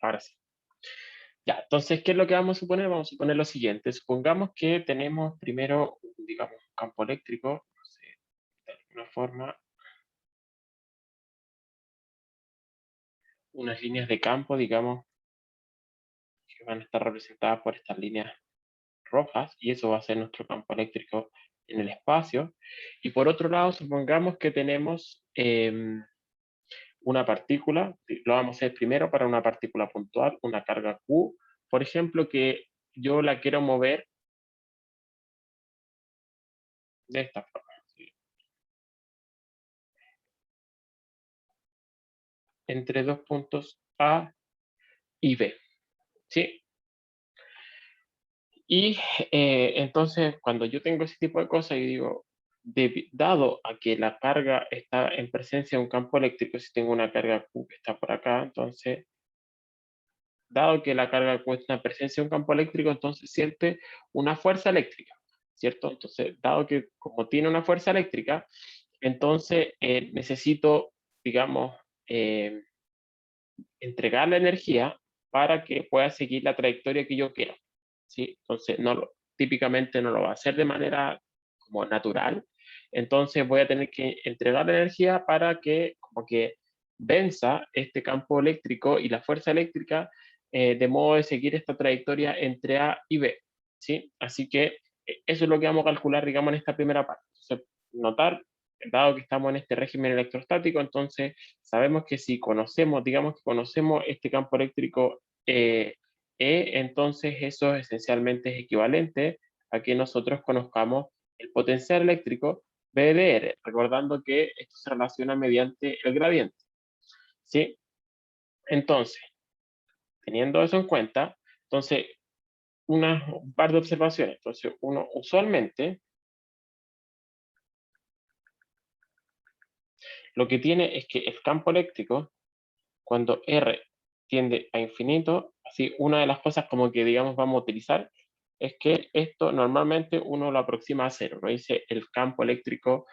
Ahora sí. Ya, entonces, ¿qué es lo que vamos a suponer? Vamos a suponer lo siguiente. Supongamos que tenemos primero, digamos, un campo eléctrico, no sé, de alguna forma, unas líneas de campo, digamos, que van a estar representadas por estas líneas rojas, y eso va a ser nuestro campo eléctrico en el espacio. Y por otro lado, supongamos que tenemos una partícula, lo vamos a hacer primero para una partícula puntual, una carga Q, por ejemplo, que yo la quiero mover de esta forma, ¿sí? Entre dos puntos A y B, ¿sí? Y entonces, cuando yo tengo ese tipo de cosas, yo digo, dado a que la carga está en presencia de un campo eléctrico, si tengo una carga Q que está por acá, entonces, dado que la carga Q está en presencia de un campo eléctrico, entonces siente una fuerza eléctrica, ¿cierto? Entonces, dado que como tiene una fuerza eléctrica, entonces necesito, digamos, eh, entregar la energía para que pueda seguir la trayectoria que yo quiero, ¿sí? Entonces, típicamente no lo va a hacer de manera como natural, entonces voy a tener que entregar la energía para que como que venza este campo eléctrico y la fuerza eléctrica de modo de seguir esta trayectoria entre A y B, ¿sí? Así que eso es lo que vamos a calcular, digamos, en esta primera parte. Entonces, notar, dado que estamos en este régimen electrostático, entonces sabemos que si conocemos, digamos que conocemos este campo eléctrico entonces eso esencialmente es equivalente a que nosotros conozcamos el potencial eléctrico B de R, recordando que esto se relaciona mediante el gradiente, ¿sí? Entonces, teniendo eso en cuenta, entonces, un par de observaciones. Entonces, uno usualmente lo que tiene es que el campo eléctrico, cuando R tiende a infinito, así una de las cosas como que digamos vamos a utilizar es que esto normalmente uno lo aproxima a cero, ¿no? Dice el campo eléctrico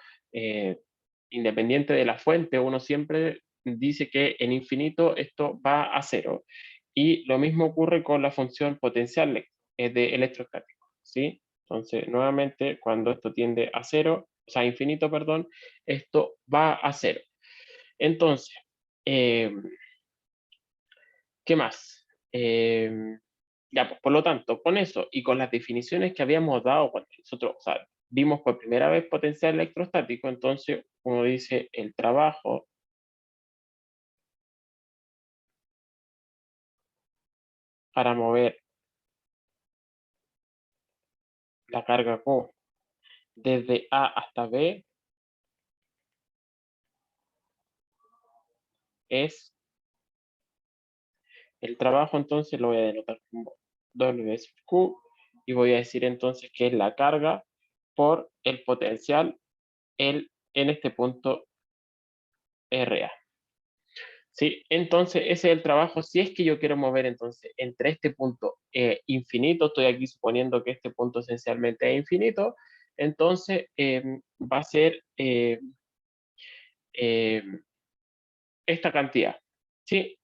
independiente de la fuente, uno siempre dice que en infinito esto va a cero. Y lo mismo ocurre con la función potencial de electrostático, ¿sí? Entonces, nuevamente, cuando esto tiende a cero, o sea, infinito, perdón, esto va a cero. Entonces, eh, ¿qué más? Ya, pues, por lo tanto, con eso y con las definiciones que habíamos dado cuando nosotros, o sea, vimos por primera vez potencial electrostático, entonces uno dice el trabajo para mover la carga Q desde A hasta B es el trabajo, entonces lo voy a denotar como W sub Q y voy a decir entonces que es la carga por el potencial en este punto RA. Sí, entonces ese es el trabajo. Si es que yo quiero mover entonces entre este punto infinito, estoy aquí suponiendo que este punto esencialmente es infinito, entonces va a ser eh, esta cantidad. ¿Sí?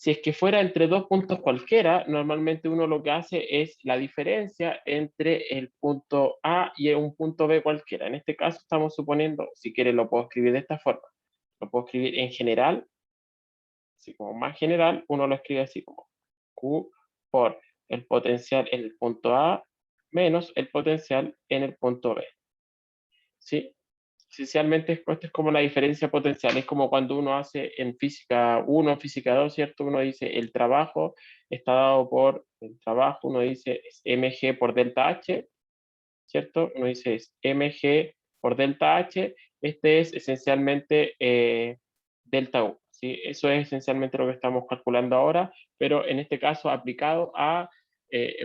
Si es que fuera entre dos puntos cualquiera, normalmente uno lo que hace es la diferencia entre el punto A y un punto B cualquiera. En este caso estamos suponiendo, si quiere lo puedo escribir de esta forma, lo puedo escribir en general, así como más general, uno lo escribe así como Q por el potencial en el punto A menos el potencial en el punto B. ¿Sí? Esencialmente esto es como la diferencia potencial, es como cuando uno hace en física 1, física 2, ¿cierto? Uno dice el trabajo está dado por el trabajo, uno dice es mg por delta h, ¿cierto? Uno dice es mg por delta h, este es esencialmente delta U, ¿sí? Eso es esencialmente lo que estamos calculando ahora, pero en este caso aplicado a,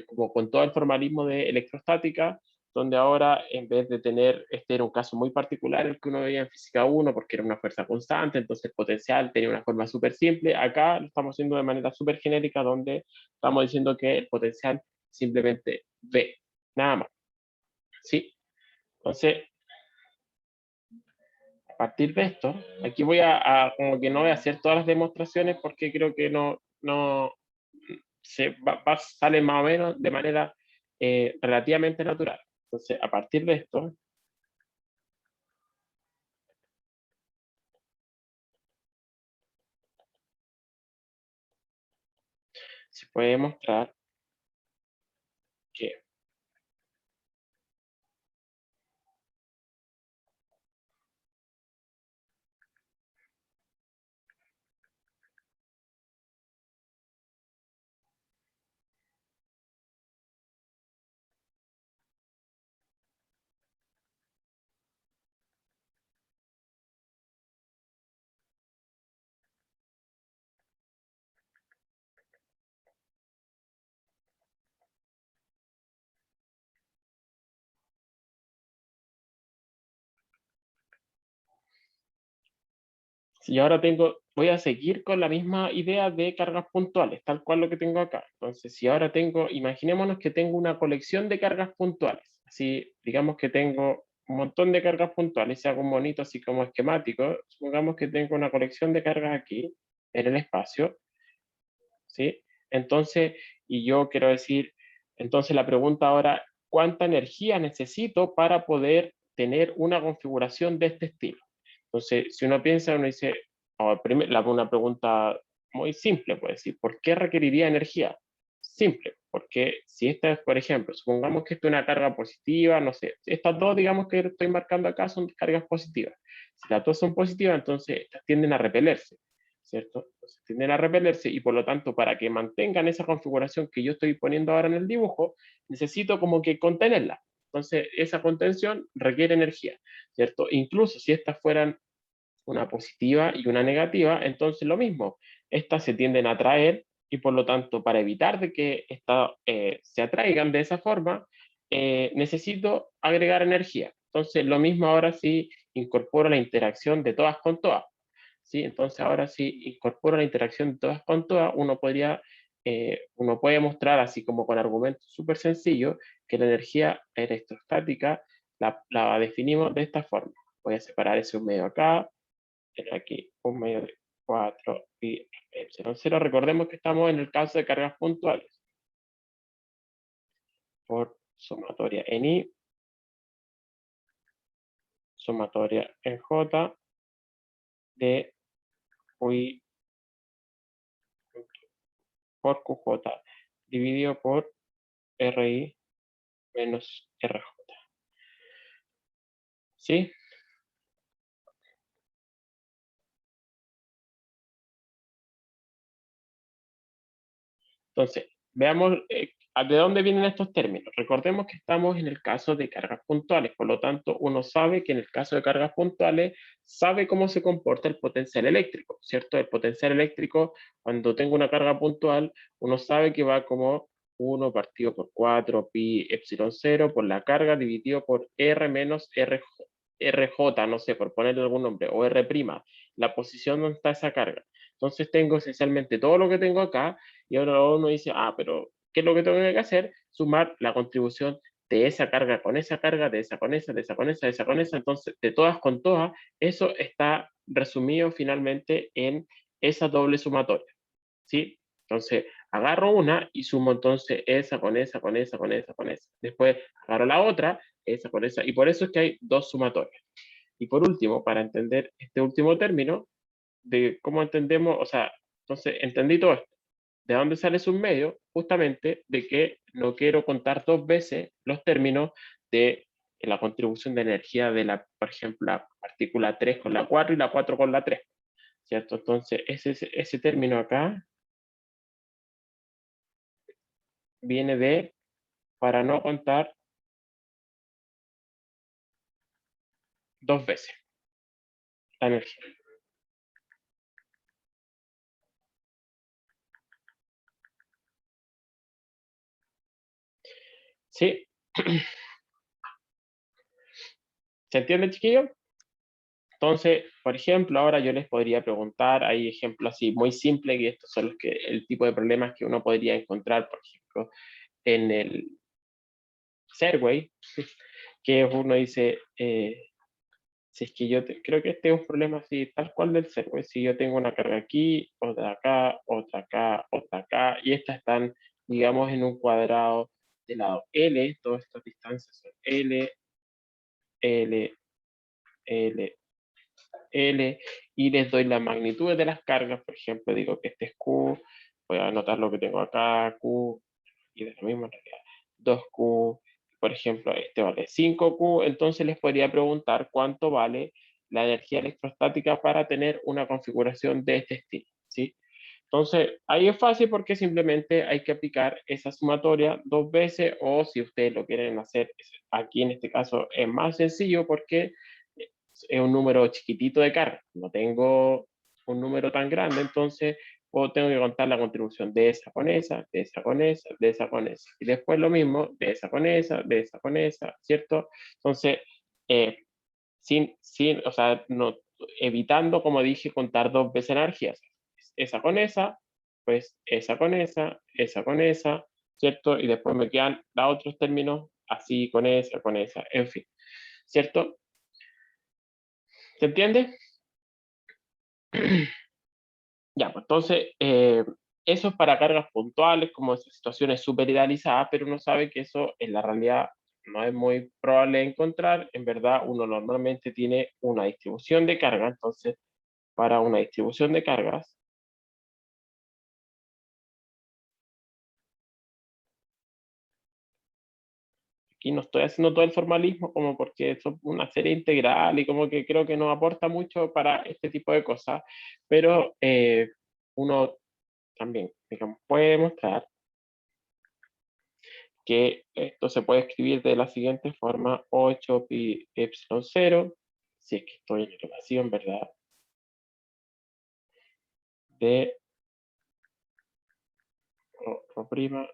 como con todo el formalismo de electrostática, donde ahora en vez de tener, este era un caso muy particular el que uno veía en física 1 porque era una fuerza constante, entonces el potencial tenía una forma súper simple, acá lo estamos haciendo de manera súper genérica donde estamos diciendo que el potencial simplemente V, nada más, ¿sí? Entonces, partir de esto, aquí voy como que no voy a hacer todas las demostraciones porque creo que no sale más o menos de manera relativamente natural. Entonces, a partir de esto, se puede demostrar que si ahora voy a seguir con la misma idea de cargas puntuales, tal cual lo que tengo acá. Entonces, si ahora imaginémonos que tengo una colección de cargas puntuales. Así, digamos que tengo un montón de cargas puntuales, si hago un monito así como esquemático, supongamos que tengo una colección de cargas aquí, en el espacio, ¿sí? Entonces, y yo quiero decir, entonces la pregunta ahora, ¿cuánta energía necesito para poder tener una configuración de este estilo? Entonces, si uno piensa, uno dice, una pregunta muy simple, puede decir, ¿por qué requeriría energía? Simple, porque si esta es, por ejemplo, supongamos que esto es una carga positiva, no sé, estas dos, digamos que estoy marcando acá, son cargas positivas. Si las dos son positivas, entonces estas tienden a repelerse, ¿cierto? Entonces tienden a repelerse y por lo tanto, para que mantengan esa configuración que yo estoy poniendo ahora en el dibujo, necesito como que contenerla. Entonces, esa contención requiere energía, ¿cierto? Incluso si estas fueran una positiva y una negativa, entonces lo mismo, estas se tienden a atraer y por lo tanto, para evitar de que se atraigan de esa forma, necesito agregar energía. Entonces, lo mismo ahora si incorporo la interacción de todas con todas. ¿Sí? Entonces, ahora si incorporo la interacción de todas con todas, uno puede mostrar, así como con argumentos súper sencillos, que la energía electrostática la definimos de esta forma. Voy a separar ese un medio acá, aquí un medio de 4 pi epsilon 0. Recordemos que estamos en el caso de cargas puntuales. Por sumatoria en I, sumatoria en J, de QI por QJ, dividido por RI menos RJ. ¿Sí? Entonces, veamos de dónde vienen estos términos. Recordemos que estamos en el caso de cargas puntuales, por lo tanto, uno sabe que en el caso de cargas puntuales, sabe cómo se comporta el potencial eléctrico, ¿cierto? El potencial eléctrico, cuando tengo una carga puntual, uno sabe que va como 1 partido por 4 pi epsilon 0 por la carga dividido por R menos RJ, no sé, por ponerle algún nombre, o R', la posición donde está esa carga. Entonces tengo esencialmente todo lo que tengo acá, y ahora uno dice, pero ¿qué es lo que tengo que hacer? Sumar la contribución de esa carga con esa carga, de esa con esa, de esa con esa, de esa con esa, entonces de todas con todas, eso está resumido finalmente en esa doble sumatoria, ¿sí? Entonces agarro una y sumo entonces esa con esa, con esa, con esa, con esa. Después agarro la otra, esa con esa, y por eso es que hay dos sumatorias. Y por último, para entender este último término, de cómo entendemos, o sea, entonces entendí todo esto. ¿De dónde sale su medio? Justamente de que no quiero contar dos veces los términos de la contribución de energía de por ejemplo, la partícula 3 con la 4 y la 4 con la 3, ¿cierto? Entonces, ese término acá viene de, para no contar dos veces la energía. ¿Sí? ¿Se entiende, chiquillo? Entonces, por ejemplo, ahora yo les podría preguntar, hay ejemplos así muy simples, y estos son el tipo de problemas que uno podría encontrar, por ejemplo, en el Segway, que uno dice, Si es que creo que este es un problema así, tal cual del cero. Es si yo tengo una carga aquí, otra acá, otra acá, otra acá, y estas están, digamos, en un cuadrado de lado L, todas estas distancias son L, L, L, L, y les doy la magnitud de las cargas. Por ejemplo, digo que este es Q, voy a anotar lo que tengo acá, Q, y de lo mismo en realidad, 2Q, por ejemplo, este vale 5Q, entonces les podría preguntar cuánto vale la energía electrostática para tener una configuración de este estilo, ¿sí? Entonces, ahí es fácil porque simplemente hay que aplicar esa sumatoria dos veces, o si ustedes lo quieren hacer, aquí en este caso es más sencillo porque es un número chiquitito de carga, no tengo un número tan grande, entonces tengo que contar la contribución de esa con esa, de esa con esa, de esa con esa, y después lo mismo, de esa con esa, de esa con esa, ¿cierto? Entonces, eh, o sea, no, evitando, como dije, contar dos veces energías, esa con esa, pues esa con esa, ¿cierto? Y después me quedan los otros términos, así, con esa, en fin, ¿cierto? ¿Se entiende? Ya, pues entonces, eso es para cargas puntuales, como esas situaciones súper idealizadas, pero uno sabe que eso en la realidad no es muy probable de encontrar. En verdad, uno normalmente tiene una distribución de carga, entonces, para una distribución de cargas, aquí no estoy haciendo todo el formalismo como porque es una serie integral y como que creo que nos aporta mucho para este tipo de cosas, pero uno también, digamos, puede demostrar que esto se puede escribir de la siguiente forma: 8 pi epsilon 0, si es que estoy en el vacío en verdad, de rho prima,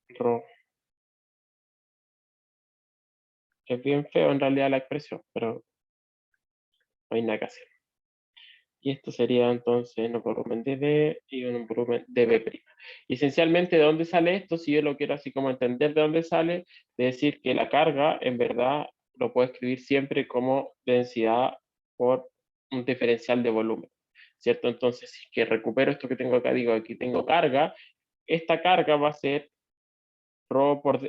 rho. Es bien feo en realidad la expresión, pero no hay nada que hacer. Y esto sería entonces un volumen de B y un volumen de B'. Y esencialmente, ¿de dónde sale esto? Si yo lo quiero así como entender de dónde sale, de decir que la carga, en verdad, lo puedo escribir siempre como densidad por un diferencial de volumen, ¿cierto? Entonces, si es que recupero esto que tengo acá, digo, aquí tengo carga, esta carga va a ser rho por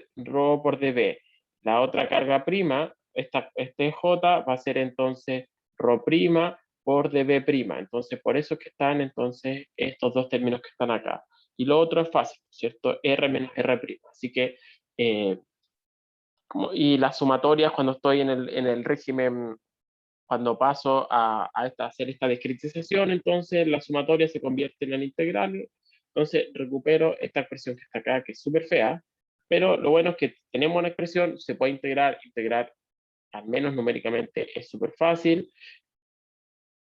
dB. La otra carga prima, este J, va a ser entonces rho prima por dB prima. Entonces, por eso es que están entonces estos dos términos que están acá. Y lo otro es fácil, ¿cierto? R menos R prima. Así que, y las sumatorias cuando estoy en el régimen, cuando paso a hacer esta discretización, entonces las sumatorias se convierten en integrales. Entonces recupero esta expresión que está acá, que es súper fea, pero lo bueno es que tenemos una expresión, se puede integrar al menos numéricamente, es súper fácil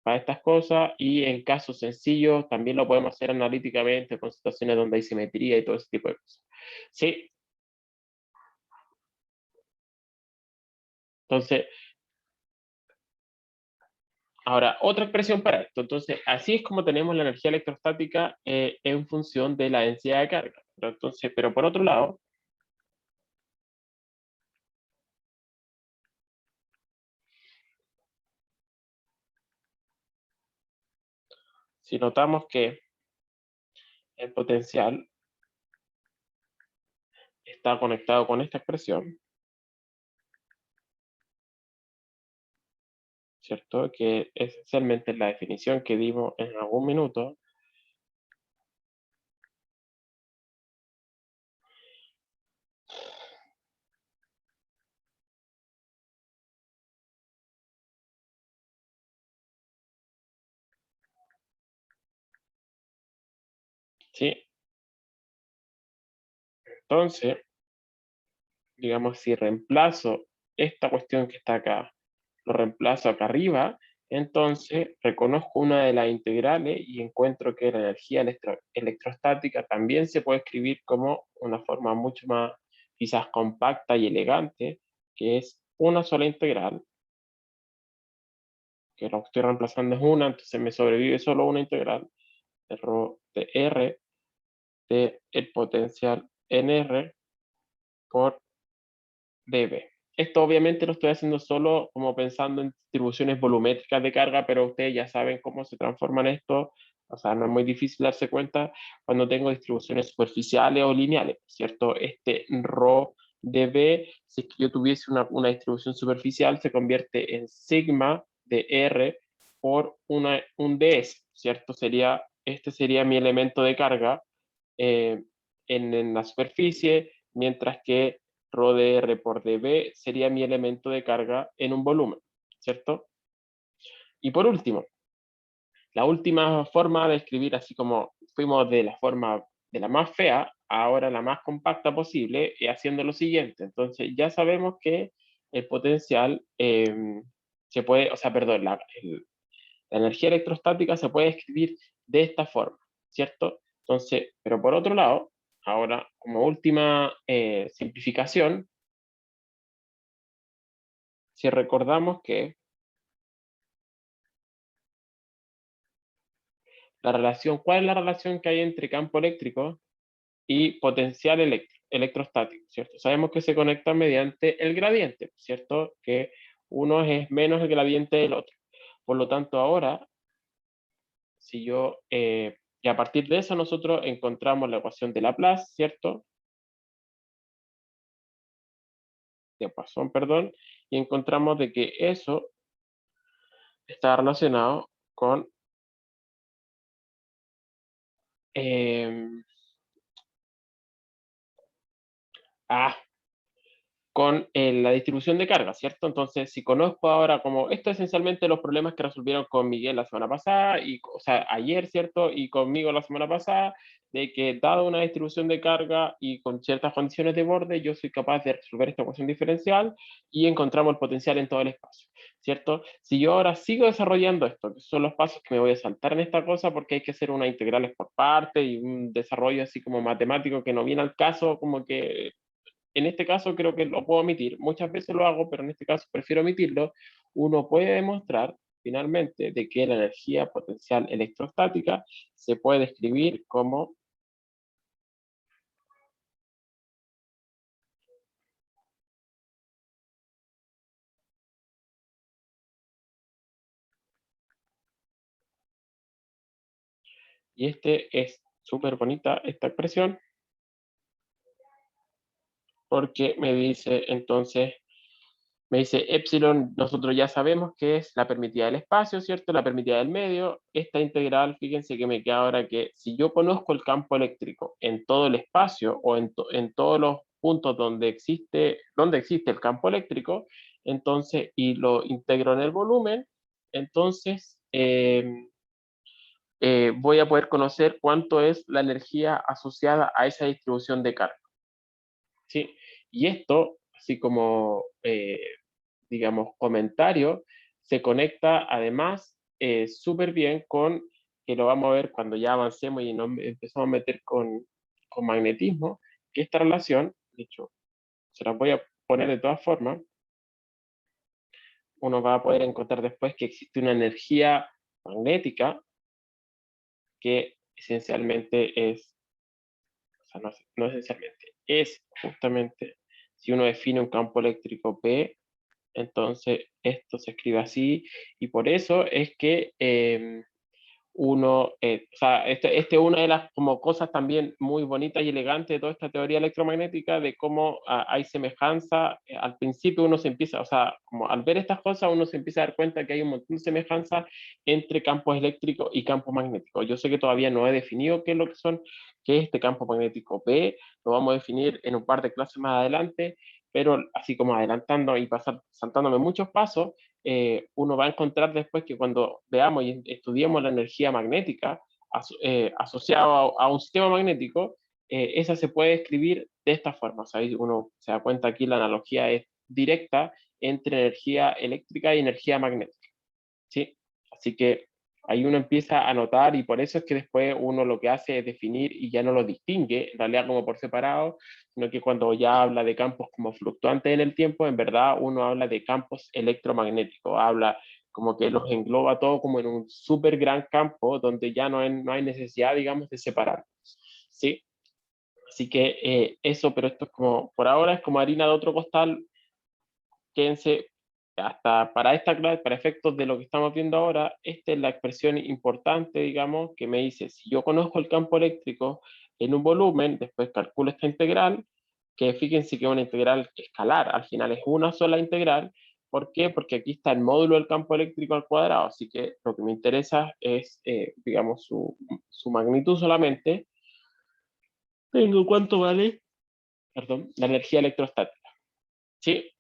para estas cosas, y en casos sencillos también lo podemos hacer analíticamente con situaciones donde hay simetría y todo ese tipo de cosas. Sí, entonces, ahora, otra expresión para esto. Entonces, así es como tenemos la energía electrostática en función de la densidad de carga. Pero, entonces, pero por otro lado, si notamos que el potencial está conectado con esta expresión, ¿cierto? Que esencialmente es la definición que dimos en algún minuto, ¿sí? Entonces, digamos, si reemplazo esta cuestión que está acá, lo reemplazo acá arriba, entonces reconozco una de las integrales y encuentro que la energía electrostática también se puede escribir como una forma mucho más quizás compacta y elegante, que es una sola integral, que lo que estoy reemplazando es una, entonces me sobrevive solo una integral de rho de R de el potencial en R por dB. esto obviamente lo estoy haciendo solo como pensando en distribuciones volumétricas de carga, pero ustedes ya saben cómo se transforman esto, o sea, no es muy difícil darse cuenta cuando tengo distribuciones superficiales o lineales, ¿cierto? Este ρ de B, si es que yo tuviese una distribución superficial, se convierte en sigma de R por un ds, ¿cierto? Este sería mi elemento de carga eh, en la superficie, mientras que ρ de R por dB sería mi elemento de carga en un volumen, ¿cierto? Y por último, la última forma de escribir, así como fuimos de la forma de la más fea, ahora la más compacta posible, es haciendo lo siguiente. Entonces ya sabemos que el potencial se puede, o sea, perdón, la energía electrostática se puede escribir de esta forma, ¿cierto? Entonces, pero por otro lado, ahora como última simplificación, si recordamos que la relación, ¿cuál es la relación que hay entre campo eléctrico y potencial electrostático, ¿cierto? Sabemos que se conectan mediante el gradiente, ¿cierto? Que uno es menos el gradiente del otro. Por lo tanto, ahora, si yo, y a partir de eso nosotros encontramos la ecuación de Laplace, ¿cierto? De Poisson, perdón, y encontramos de que eso está relacionado con eh, ah, con la distribución de carga, ¿cierto? Entonces, si conozco ahora como, esto es esencialmente los problemas que resolvieron con Miguel la semana pasada, o sea, ayer, ¿cierto? Y conmigo la semana pasada, de que dado una distribución de carga y con ciertas condiciones de borde, yo soy capaz de resolver esta ecuación diferencial y encontramos el potencial en todo el espacio, ¿cierto? Si yo ahora sigo desarrollando esto, que son los pasos que me voy a saltar en esta cosa, porque hay que hacer unas integrales por parte y un desarrollo así como matemático que no viene al caso, como que en este caso creo que lo puedo omitir. Muchas veces lo hago, pero en este caso prefiero omitirlo. Uno puede demostrar finalmente de que la energía potencial electrostática se puede escribir como y este es súper bonita esta expresión porque me dice entonces, me dice epsilon, nosotros ya sabemos que es la permitida del espacio, ¿cierto? La permitida del medio. Esta integral, fíjense que me queda ahora que si yo conozco el campo eléctrico en todo el espacio o en todos los puntos donde existe el campo eléctrico, entonces, y lo integro en el volumen, entonces voy a poder conocer cuánto es la energía asociada a esa distribución de carga, ¿sí? Y esto, así como digamos, comentario, se conecta además súper bien con, que lo vamos a ver cuando ya avancemos y nos empezamos a meter con magnetismo, que esta relación, de hecho, se las voy a poner de todas formas, uno va a poder encontrar después que existe una energía magnética que esencialmente es, o sea, no esencialmente, es justamente, si uno define un campo eléctrico P, entonces esto se escribe así, y por eso es que o sea, este es una de las como cosas también muy bonitas y elegantes de toda esta teoría electromagnética, de cómo hay semejanza, al principio uno se empieza, o sea, como al ver estas cosas uno se empieza a dar cuenta que hay un montón de semejanza entre campos eléctricos y campos magnéticos. Yo sé que todavía no he definido qué es lo que son, qué es este campo magnético P, lo vamos a definir en un par de clases más adelante, pero así como adelantando y saltándome muchos pasos, uno va a encontrar después que cuando veamos y estudiemos la energía magnética asociada a un sistema magnético, esa se puede escribir de esta forma. ¿Sabéis? Uno se da cuenta aquí la analogía es directa entre energía eléctrica y energía magnética, ¿sí? Así que ahí uno empieza a notar y por eso es que después uno lo que hace es definir y ya no lo distingue, en realidad como por separado, sino que cuando ya habla de campos como fluctuantes en el tiempo, en verdad uno habla de campos electromagnéticos, habla como que los engloba todo como en un súper gran campo donde ya no hay necesidad, digamos, de separar, ¿sí? Así que eso, pero esto es como, por ahora es como harina de otro costal, quédense hasta para esta clase, para efectos de lo que estamos viendo ahora, esta es la expresión importante, digamos, que me dice, si yo conozco el campo eléctrico en un volumen, después calculo esta integral, que fíjense que es una integral escalar, al final es una sola integral. ¿Por qué? Porque aquí está el módulo del campo eléctrico al cuadrado, así que lo que me interesa es, digamos, su magnitud solamente. Tengo cuánto vale, perdón, la energía electrostática. ¿Sí?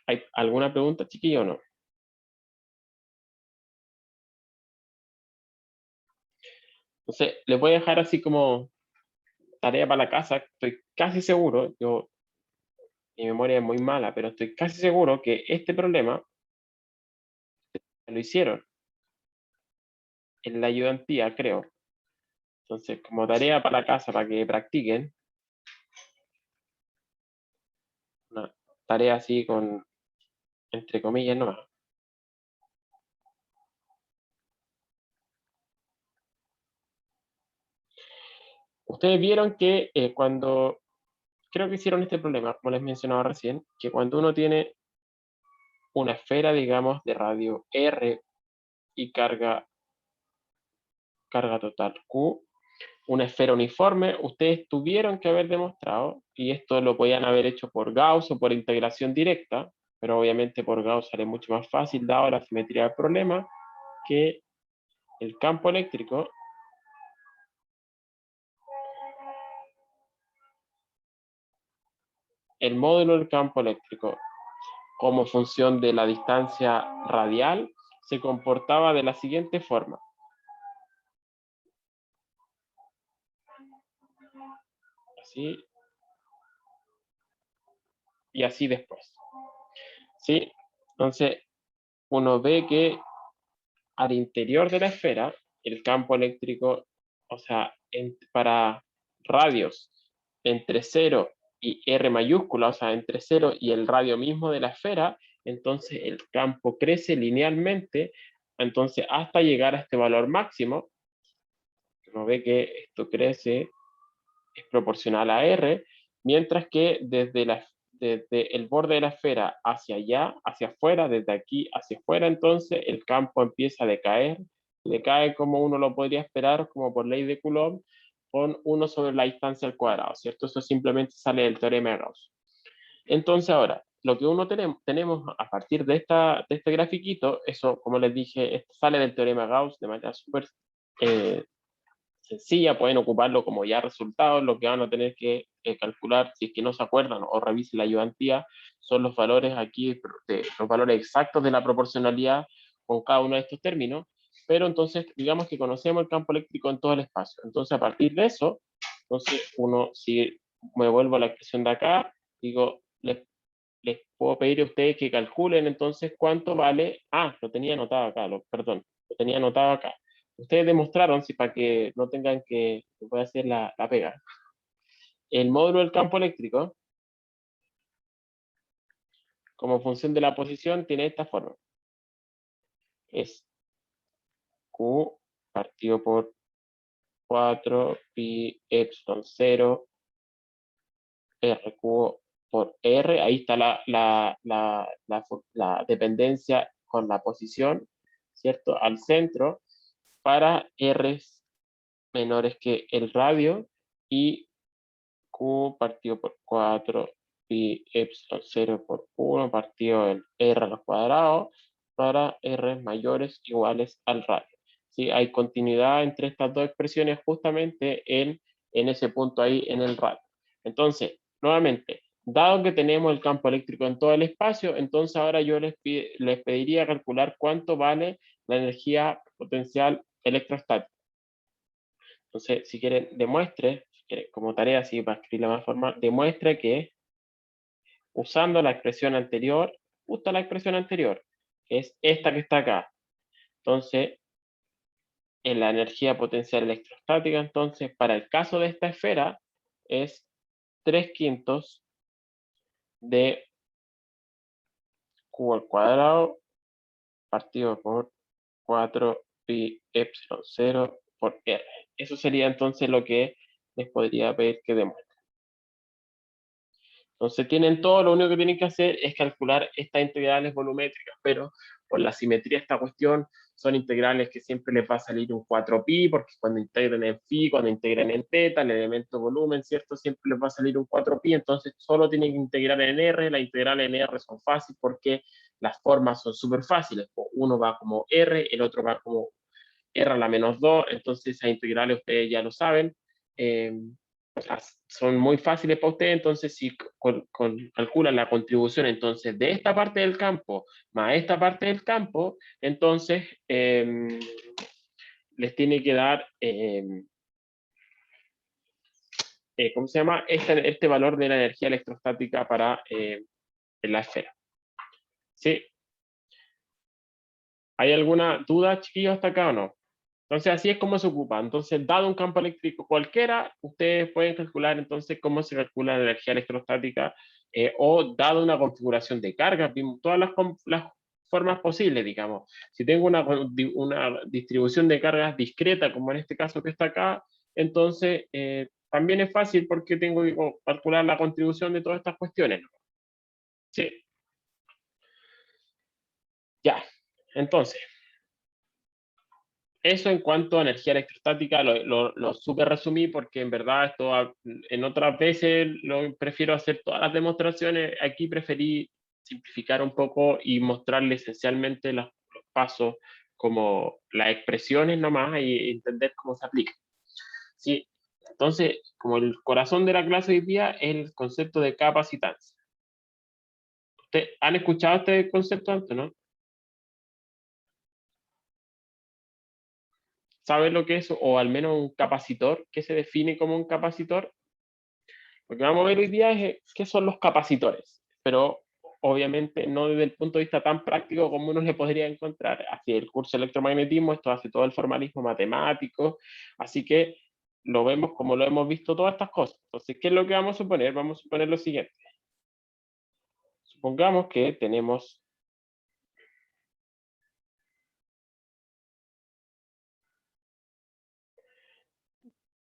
¿Hay alguna pregunta, chiquillo, o no? Entonces, les voy a dejar así como tarea para la casa. Estoy casi seguro, mi memoria es muy mala, pero estoy casi seguro que este problema lo hicieron en la ayudantía, creo. Entonces, como tarea para la casa, para que practiquen, una tarea así con, entre comillas, nomás. Ustedes vieron que cuando, creo que hicieron este problema, como les mencionaba recién, que cuando uno tiene una esfera, digamos, de radio R y carga total Q, una esfera uniforme, ustedes tuvieron que haber demostrado, y esto lo podían haber hecho por Gauss o por integración directa, pero obviamente por Gauss sale mucho más fácil, dado la simetría del problema, que el campo eléctrico el módulo del campo eléctrico como función de la distancia radial se comportaba de la siguiente forma. Así y así después. ¿Sí? Entonces, uno ve que al interior de la esfera, el campo eléctrico, o sea, para radios entre 0 y R mayúscula, o sea, entre 0 y el radio mismo de la esfera, entonces el campo crece linealmente, entonces hasta llegar a este valor máximo, uno ve que esto crece, es proporcional a R, mientras que desde el borde de la esfera hacia allá, hacia afuera, desde aquí hacia afuera, entonces el campo empieza a decae como uno lo podría esperar, como por ley de Coulomb, con 1 sobre la distancia al cuadrado, ¿cierto? Eso simplemente sale del teorema de Gauss. Entonces ahora, lo que uno tenemos a partir de este grafiquito, eso, como les dije, esto sale del teorema de Gauss de manera súper sencilla, pueden ocuparlo como ya resultado. Lo que van a tener que calcular, si es que no se acuerdan o revisen la ayudantía, son los valores aquí, los valores exactos de la proporcionalidad con cada uno de estos términos, pero entonces digamos que conocemos el campo eléctrico en todo el espacio. Entonces a partir de eso, entonces uno, si me vuelvo a la expresión de acá, digo, les puedo pedir a ustedes que calculen entonces cuánto vale, lo tenía anotado acá, perdón, lo tenía anotado acá. Ustedes demostraron, si para que no tengan que voy a hacer la pega, el módulo del campo eléctrico, como función de la posición, tiene esta forma. Es Q partido por 4 pi epsilon 0 R cubo por R. Ahí está la dependencia con la posición, ¿cierto? Al centro para R menores que el radio y Q partido por 4 pi epsilon 0 por 1 partido en R al cuadrado para R mayores iguales al radio. ¿Sí? Hay continuidad entre estas dos expresiones justamente en ese punto ahí en el radio. Entonces, nuevamente, dado que tenemos el campo eléctrico en todo el espacio, entonces ahora yo les pediría calcular cuánto vale la energía potencial electrostática. Entonces, si quieren, demuestre, si quieren, como tarea, así para escribirla más formal, demuestre que usando la expresión anterior, justo la expresión anterior, que es esta que está acá. Entonces, en la energía potencial electrostática, entonces, para el caso de esta esfera, es 3/5 de Q al cuadrado partido por 4 pi epsilon 0 por R. Eso sería entonces lo que les podría pedir que demuestre. Entonces tienen todo, lo único que tienen que hacer es calcular estas integrales volumétricas, pero por la simetría de esta cuestión son integrales que siempre les va a salir un 4pi, porque cuando integren en phi, cuando integren en teta, el elemento volumen, ¿cierto? Siempre les va a salir un 4pi, entonces solo tienen que integrar en R, las integrales en R son fáciles porque las formas son súper fáciles, uno va como R, el otro va como R a la menos 2, entonces esas integrales ustedes ya lo saben. Eh, Son muy fáciles para ustedes, entonces si calculan la contribución entonces de esta parte del campo más esta parte del campo, entonces les tiene que dar, ¿cómo se llama? Este valor de la energía electrostática para la esfera. ¿Sí? ¿Hay alguna duda, chiquillos, hasta acá o no? Entonces, así es como se ocupa. Entonces, dado un campo eléctrico cualquiera, ustedes pueden calcular entonces cómo se calcula la energía electrostática o dado una configuración de cargas, todas las formas posibles, digamos. Si tengo una distribución de cargas discreta, como en este caso que está acá, entonces también es fácil porque tengo que calcular la contribución de todas estas cuestiones. Sí, ya. Entonces, eso en cuanto a energía electrostática, lo súper resumí porque en verdad esto en otras veces prefiero hacer todas las demostraciones. Aquí preferí simplificar un poco y mostrarle esencialmente los pasos como las expresiones nomás y entender cómo se aplica. Sí, entonces, como el corazón de la clase hoy día es el concepto de capacitancia. ¿Ustedes han escuchado este concepto antes, no? ¿Saben lo que es o al menos un capacitor? ¿Qué se define como un capacitor? Lo que vamos a ver hoy día es qué son los capacitores, pero obviamente no desde el punto de vista tan práctico como uno le podría encontrar hacia el curso de electromagnetismo, esto hace todo el formalismo matemático, así que lo vemos como lo hemos visto todas estas cosas. Entonces, ¿qué es lo que vamos a suponer? Vamos a suponer lo siguiente. Supongamos que tenemos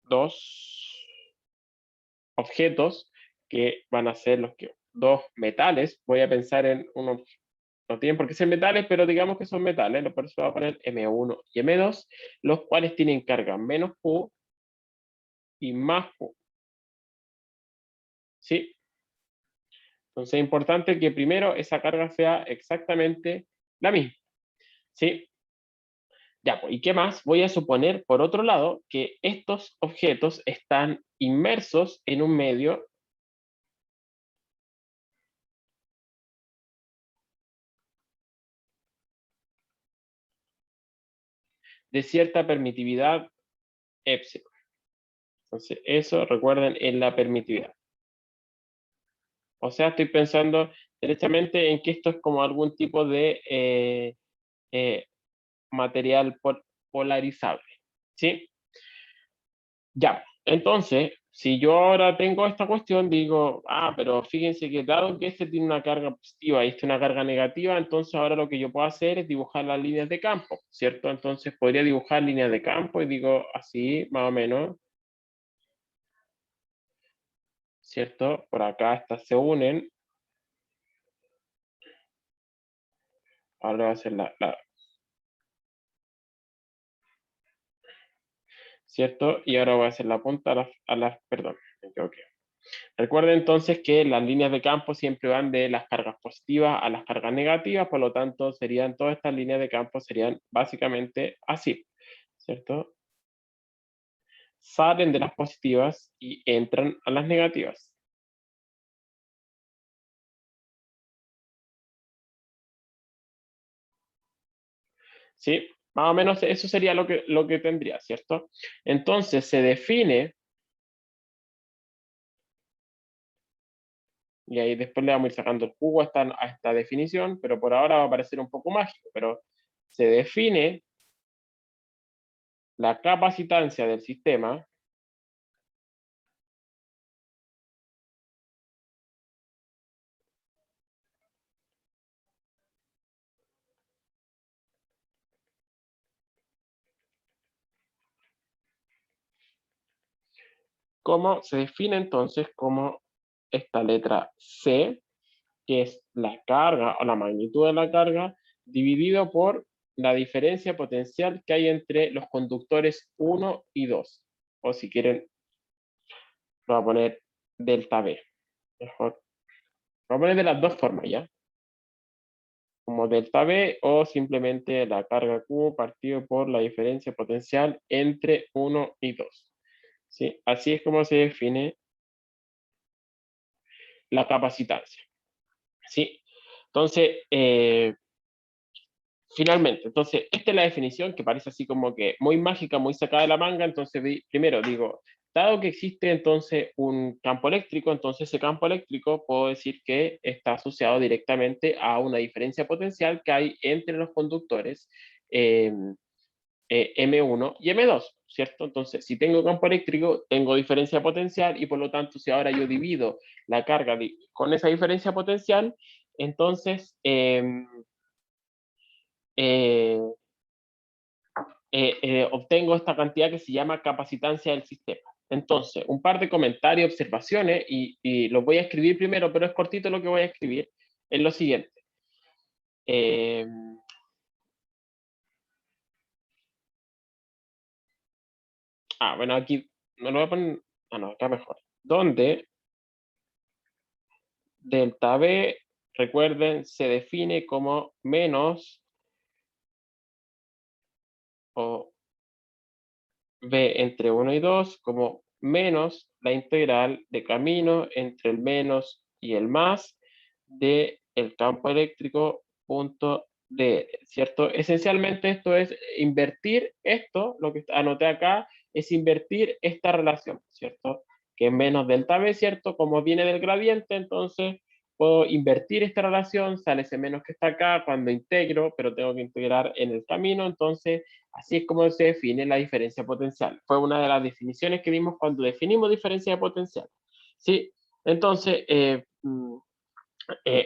dos objetos que van a ser dos metales. Voy a pensar en unos, no tienen por qué ser metales, pero digamos que son metales, por eso voy a poner M1 y M2, los cuales tienen carga menos Q y más Q. ¿Sí? Entonces es importante que primero esa carga sea exactamente la misma. ¿Sí? Ya, pues, ¿y qué más? Voy a suponer, por otro lado, que estos objetos están inmersos en un medio de cierta permitividad epsilon. Entonces, eso recuerden en la permitividad. O sea, estoy pensando derechamente en que esto es como algún tipo de eh, material polarizable. ¿Sí? Ya. Entonces, si yo ahora tengo esta cuestión, digo, pero fíjense que dado que este tiene una carga positiva y este una carga negativa, entonces ahora lo que yo puedo hacer es dibujar las líneas de campo, ¿cierto? Entonces podría dibujar líneas de campo y digo así, más o menos, ¿cierto? Por acá estas se unen. Ahora va a ser ¿cierto? Y ahora voy a hacer la punta perdón, me equivoqué. Recuerden entonces que las líneas de campo siempre van de las cargas positivas a las cargas negativas, por lo tanto, serían todas estas líneas de campo serían básicamente así, ¿cierto? Salen de las positivas y entran a las negativas. ¿Sí? Más o menos eso sería lo que tendría, ¿cierto? Entonces se define, y ahí después le vamos a ir sacando el jugo a esta definición, pero por ahora va a parecer un poco mágico, pero se define la capacitancia del sistema como se define entonces como esta letra C, que es la carga o la magnitud de la carga, dividido por la diferencia potencial que hay entre los conductores 1 y 2. O si quieren, lo voy a poner delta B. Mejor. Lo voy a poner de las dos formas, ¿ya? Como delta B o simplemente la carga Q partido por la diferencia potencial entre 1 y 2. ¿Sí? Así es como se define la capacitancia. ¿Sí? Entonces, finalmente, entonces, esta es la definición que parece así como que muy mágica, muy sacada de la manga. Entonces, primero digo, dado que existe entonces un campo eléctrico, entonces ese campo eléctrico puedo decir que está asociado directamente a una diferencia potencial que hay entre los conductores M1 y M2, ¿cierto? Entonces, si tengo campo eléctrico, tengo diferencia potencial y por lo tanto, si ahora yo divido la carga con esa diferencia potencial, entonces obtengo esta cantidad que se llama capacitancia del sistema. Entonces, un par de comentarios, observaciones, y los voy a escribir primero, pero es cortito lo que voy a escribir, es lo siguiente. Bueno, aquí no lo voy a poner, no, acá mejor. Donde delta B, recuerden, se define como menos o B entre 1 y 2, como menos la integral de camino entre el menos y el más de el campo eléctrico punto D, ¿cierto? Esencialmente esto es invertir esto, lo que anoté acá, es invertir esta relación, ¿cierto? Que es menos delta B, ¿cierto? Como viene del gradiente, entonces puedo invertir esta relación, sale ese menos que está acá cuando integro, pero tengo que integrar en el camino, entonces así es como se define la diferencia potencial. Fue una de las definiciones que dimos cuando definimos diferencia de potencial. ¿Sí? Entonces,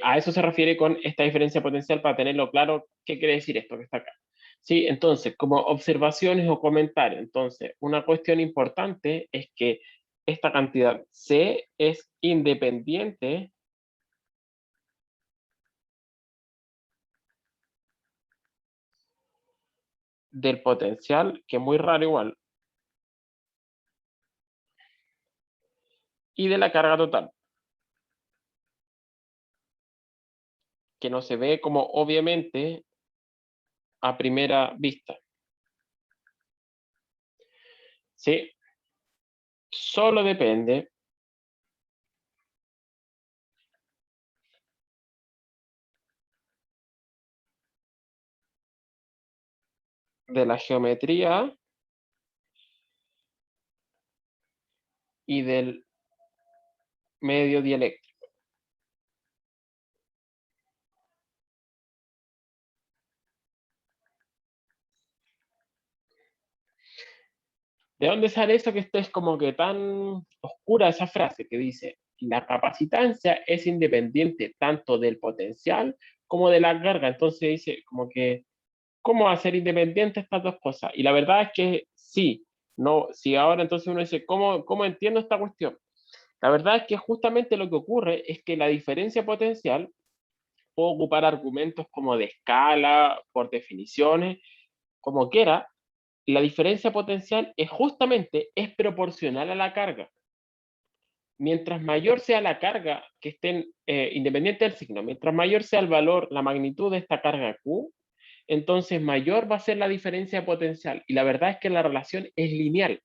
a eso se refiere con esta diferencia potencial para tenerlo claro qué quiere decir esto que está acá. ¿Sí? Entonces, como observaciones o comentarios, entonces, una cuestión importante es que esta cantidad C es independiente del potencial, que es muy raro igual, y de la carga total, que no se ve como obviamente a primera vista. ¿Sí? Solo depende de la geometría y del medio dieléctrico. ¿De dónde sale eso que estés como que tan oscura esa frase que dice, la capacitancia es independiente tanto del potencial como de la carga? Entonces dice como que, ¿cómo hacer independiente estas dos cosas? Y la verdad es que sí, no, si ahora entonces uno dice, ¿cómo entiendo esta cuestión? La verdad es que justamente lo que ocurre es que la diferencia potencial, puedo ocupar argumentos como de escala, por definiciones, como quiera, la diferencia potencial es proporcional a la carga. Mientras mayor sea la carga que estén, independiente del signo, mientras mayor sea el valor, la magnitud de esta carga Q, entonces mayor va a ser la diferencia potencial. Y la verdad es que la relación es lineal.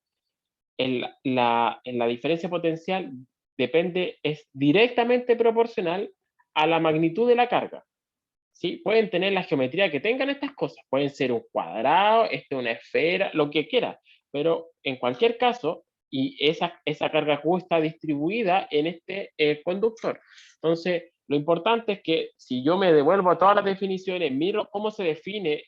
En la diferencia potencial es directamente proporcional a la magnitud de la carga. ¿Sí? Pueden tener la geometría que tengan estas cosas, pueden ser un cuadrado, una esfera, lo que quiera, pero en cualquier caso, y esa carga Q está distribuida en este conductor. Entonces, lo importante es que si yo me devuelvo a todas las definiciones, miro cómo se define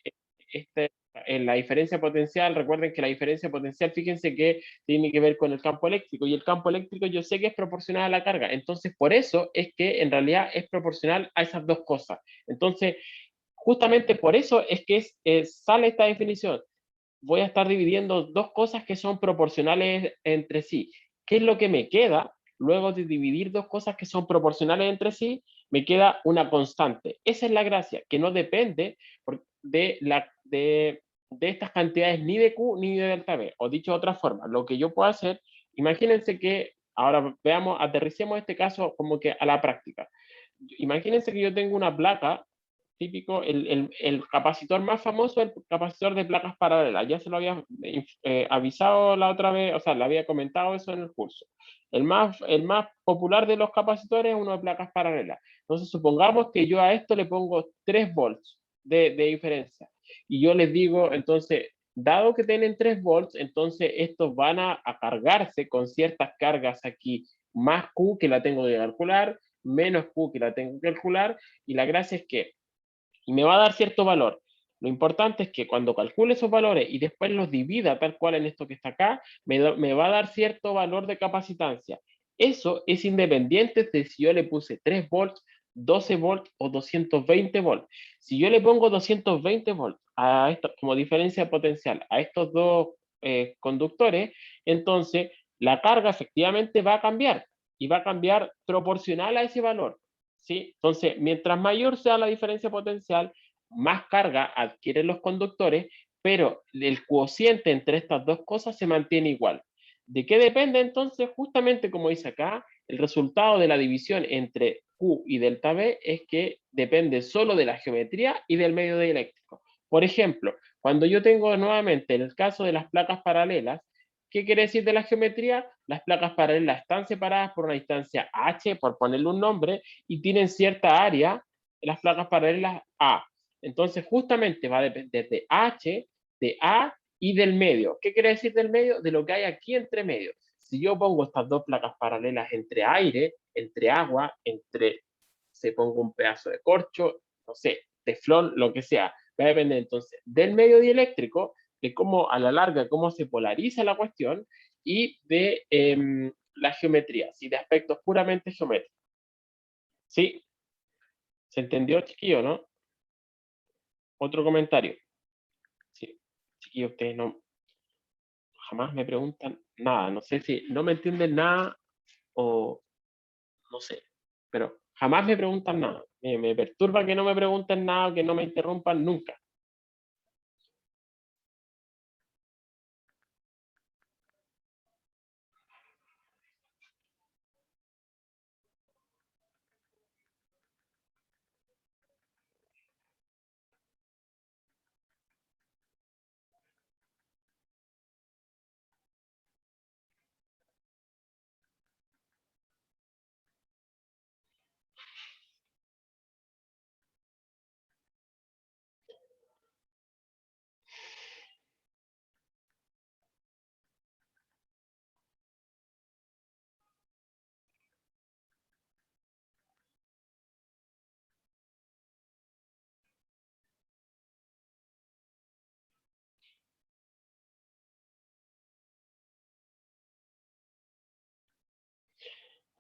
en la diferencia potencial. Recuerden que la diferencia potencial, fíjense que tiene que ver con el campo eléctrico, y el campo eléctrico yo sé que es proporcional a la carga, entonces por eso es que en realidad es proporcional a esas dos cosas. Entonces, justamente por eso es que sale esta definición. Voy a estar dividiendo dos cosas que son proporcionales entre sí. ¿Qué es lo que me queda? luego de dividir dos cosas que son proporcionales entre sí, me queda una constante. Esa es la gracia, que no depende de estas cantidades ni de Q ni de delta V. O dicho de otra forma, lo que yo puedo hacer, imagínense que, ahora veamos, aterricemos este caso como que a la práctica. Imagínense que yo tengo una placa, típico, el capacitor más famoso es el capacitor de placas paralelas. Ya se lo había avisado la otra vez, o sea, le había comentado eso en el curso. El más popular de los capacitores es uno de placas paralelas. Entonces, supongamos que yo a esto le pongo 3 volts de diferencia. Y yo les digo, entonces, dado que tienen 3 volts, entonces estos van a cargarse con ciertas cargas aquí, más Q que la tengo que calcular, menos Q que la tengo que calcular, y la gracia es que y me va a dar cierto valor. Lo importante es que cuando calcule esos valores y después los divida tal cual en esto que está acá, me va a dar cierto valor de capacitancia. Eso es independiente de si yo le puse 3 volts, 12 volts o 220 volts. Si yo le pongo 220 volts a esto, como diferencia potencial a estos dos conductores, entonces la carga efectivamente va a cambiar y va a cambiar proporcional a ese valor. ¿Sí? Entonces, mientras mayor sea la diferencia potencial, más carga adquieren los conductores, pero el cociente entre estas dos cosas se mantiene igual. ¿De qué depende entonces? Justamente como dice acá, el resultado de la división entre Q y delta V es que depende solo de la geometría y del medio dieléctrico. Por ejemplo, cuando yo tengo nuevamente el caso de las placas paralelas, ¿qué quiere decir de la geometría? Las placas paralelas están separadas por una distancia h, por ponerle un nombre, y tienen cierta área, las placas paralelas A. Entonces, justamente va a depender de H, de A y del medio. ¿Qué quiere decir del medio? De lo que hay aquí entre medio. Si yo pongo estas dos placas paralelas entre aire, entre agua, se pongo un pedazo de corcho, no sé, teflón, lo que sea, va a depender entonces del medio dieléctrico, de cómo a la larga, cómo se polariza la cuestión y de la geometría, ¿sí? De aspectos puramente geométricos. ¿Sí? ¿Se entendió, chiquillo, no? Otro comentario. Sí, chiquillo, ustedes no, jamás me preguntan nada. No sé si no me entienden nada o no sé, pero jamás me preguntan nada. Me perturba que no me pregunten nada o que no me interrumpan nunca.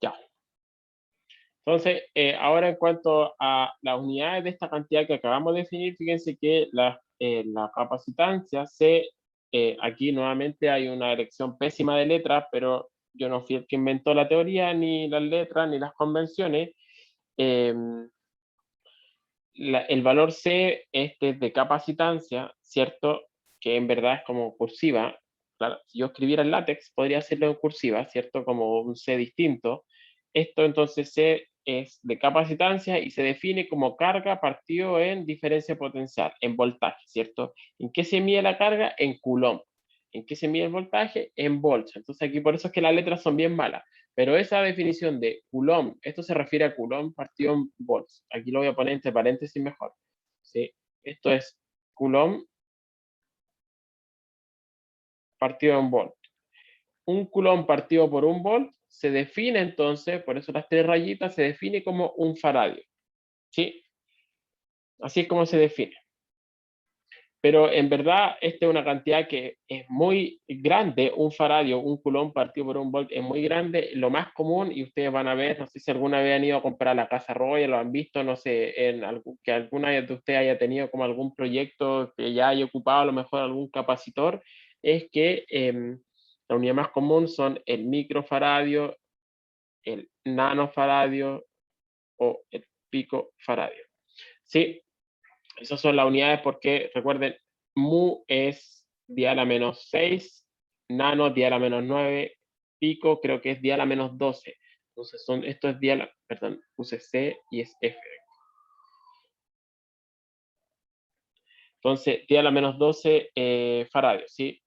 Ya. Entonces, ahora en cuanto a las unidades de esta cantidad que acabamos de definir, fíjense que la capacitancia aquí nuevamente hay una elección pésima de letras, pero yo no fui el que inventó la teoría, ni las letras, ni las convenciones. Eh, el valor C este de capacitancia, ¿cierto? Que en verdad es como cursiva. Claro, si yo escribiera en látex, podría hacerlo en cursiva, ¿cierto? Como un C distinto. Esto entonces C es de capacitancia y se define como carga partido en diferencia potencial, en voltaje, ¿cierto? ¿En qué se mide la carga? En coulomb. ¿En qué se mide el voltaje? En volts. Entonces aquí por eso es que las letras son bien malas. Pero esa definición de Coulomb, esto se refiere a Coulomb partido en volts. Aquí lo voy a poner entre paréntesis mejor. ¿Sí? Esto es Coulomb partido en volt. Un Coulomb partido por un volt se define entonces, por eso las 3 rayitas, se define como un faradio. ¿Sí? Así es como se define. Pero en verdad, esta es una cantidad que es muy grande, un faradio, un coulomb partido por un volt es muy grande, lo más común, y ustedes van a ver, no sé si alguna vez han ido a comprar la Casa Royal, lo han visto, no sé, que alguna de ustedes haya tenido como algún proyecto que ya haya ocupado a lo mejor algún capacitor, es que la unidad más común son el microfaradio, el nanofaradio o el picofaradio. ¿Sí? Esas son las unidades porque, recuerden, mu es 10 a la menos 6, nano 10 a la menos 9, pico creo que es 10 a la menos 12. Entonces, esto es 10 a la, perdón, puse C y es F. Entonces, 10 a la menos 12 faradios, ¿sí?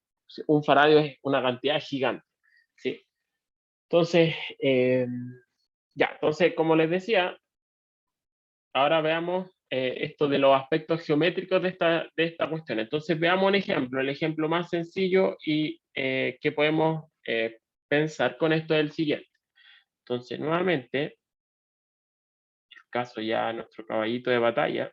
Un faradio es una cantidad gigante, ¿sí? Entonces, ya, entonces, como les decía, ahora veamos esto de los aspectos geométricos de esta cuestión. Entonces, veamos un ejemplo, el ejemplo más sencillo y que podemos pensar con esto es el siguiente. Entonces, nuevamente, el caso ya nuestro caballito de batalla.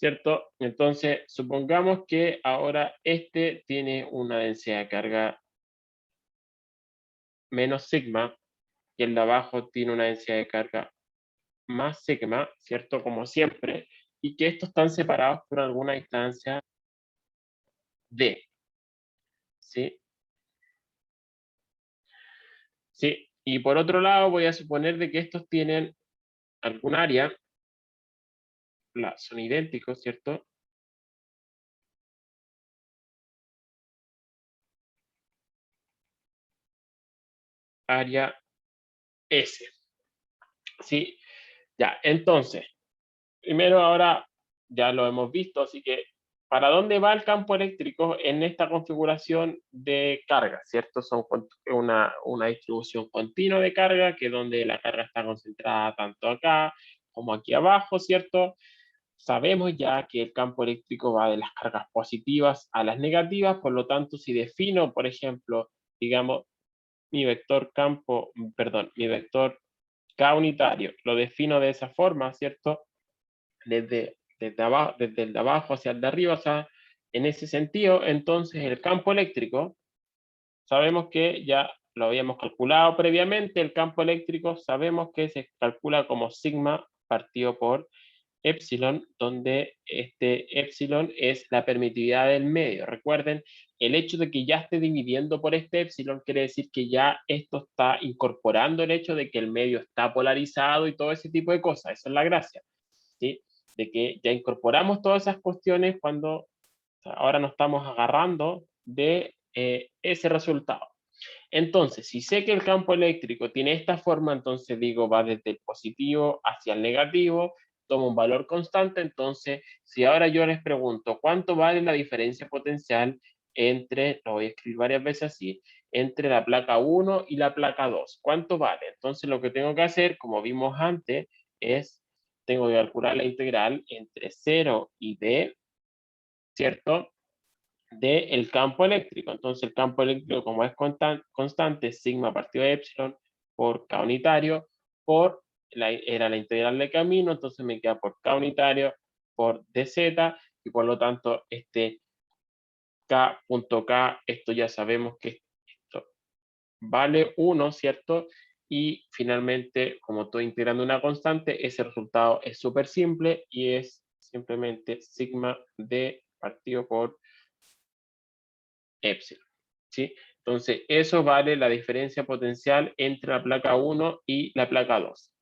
¿Cierto? Entonces, supongamos que ahora este tiene una densidad de carga menos sigma y el de abajo tiene una densidad de carga más sigma, ¿cierto? Como siempre, y que estos están separados por alguna distancia d, ¿sí? ¿Sí? Y por otro lado, voy a suponer de que estos tienen algún área, son idénticos, ¿cierto? Área S, ¿sí? Ya, entonces, primero ahora ya lo hemos visto, así que ¿para dónde va el campo eléctrico en esta configuración de carga? ¿Cierto? Son una distribución continua de carga, que donde la carga está concentrada tanto acá como aquí abajo, ¿cierto? Sabemos ya que el campo eléctrico va de las cargas positivas a las negativas, por lo tanto, si defino, por ejemplo, digamos, mi vector K unitario, lo defino de esa forma, ¿cierto? Desde el de abajo hacia el de arriba, o sea, en ese sentido, entonces el campo eléctrico, sabemos que ya lo habíamos calculado previamente, el campo eléctrico sabemos que se calcula como sigma partido por epsilon, donde este epsilon es la permitividad del medio. Recuerden, el hecho de que ya esté dividiendo por este epsilon quiere decir que ya esto está incorporando el hecho de que el medio está polarizado y todo ese tipo de cosas. Esa es la gracia, ¿sí? De que ya incorporamos todas esas cuestiones cuando ahora nos estamos agarrando de ese resultado. Entonces, si sé que el campo eléctrico tiene esta forma, entonces digo, va desde el positivo hacia el negativo, tomo un valor constante, entonces, si ahora yo les pregunto, ¿cuánto vale la diferencia potencial entre, lo voy a escribir varias veces así, entre la placa 1 y la placa 2? ¿Cuánto vale? Entonces, lo que tengo que hacer, como vimos antes, es, tengo que calcular la integral entre 0 y d, ¿cierto? Del campo eléctrico. Entonces, el campo eléctrico, como es constante, sigma partido de epsilon por K unitario, era la integral de camino, entonces me queda por K unitario por dz, y por lo tanto, este K.K, esto ya sabemos que esto vale 1, ¿cierto? Y finalmente, como estoy integrando una constante, ese resultado es súper simple y es simplemente sigma d partido por epsilon, ¿sí? Entonces, eso vale la diferencia potencial entre la placa 1 y la placa 2.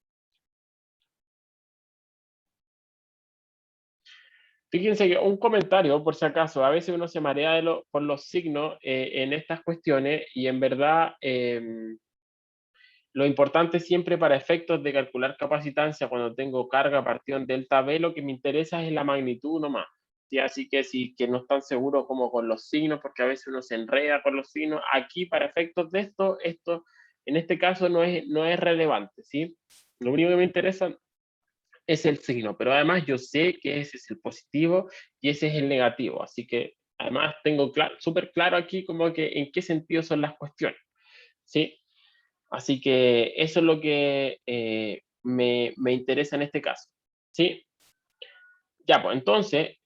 Fíjense que un comentario, por si acaso, a veces uno se marea por los signos en estas cuestiones y en verdad lo importante siempre para efectos de calcular capacitancia cuando tengo carga partido en delta V, lo que me interesa es la magnitud nomás. ¿Sí? Así que si que no están seguros como con los signos, porque a veces uno se enreda con los signos, aquí para efectos de esto en este caso no es relevante, ¿sí? Lo único que me interesa es el signo, pero además yo sé que ese es el positivo y ese es el negativo, así que además tengo súper claro aquí como que en qué sentido son las cuestiones, ¿sí? Así que eso es lo que me interesa en este caso, ¿sí? Ya, pues entonces,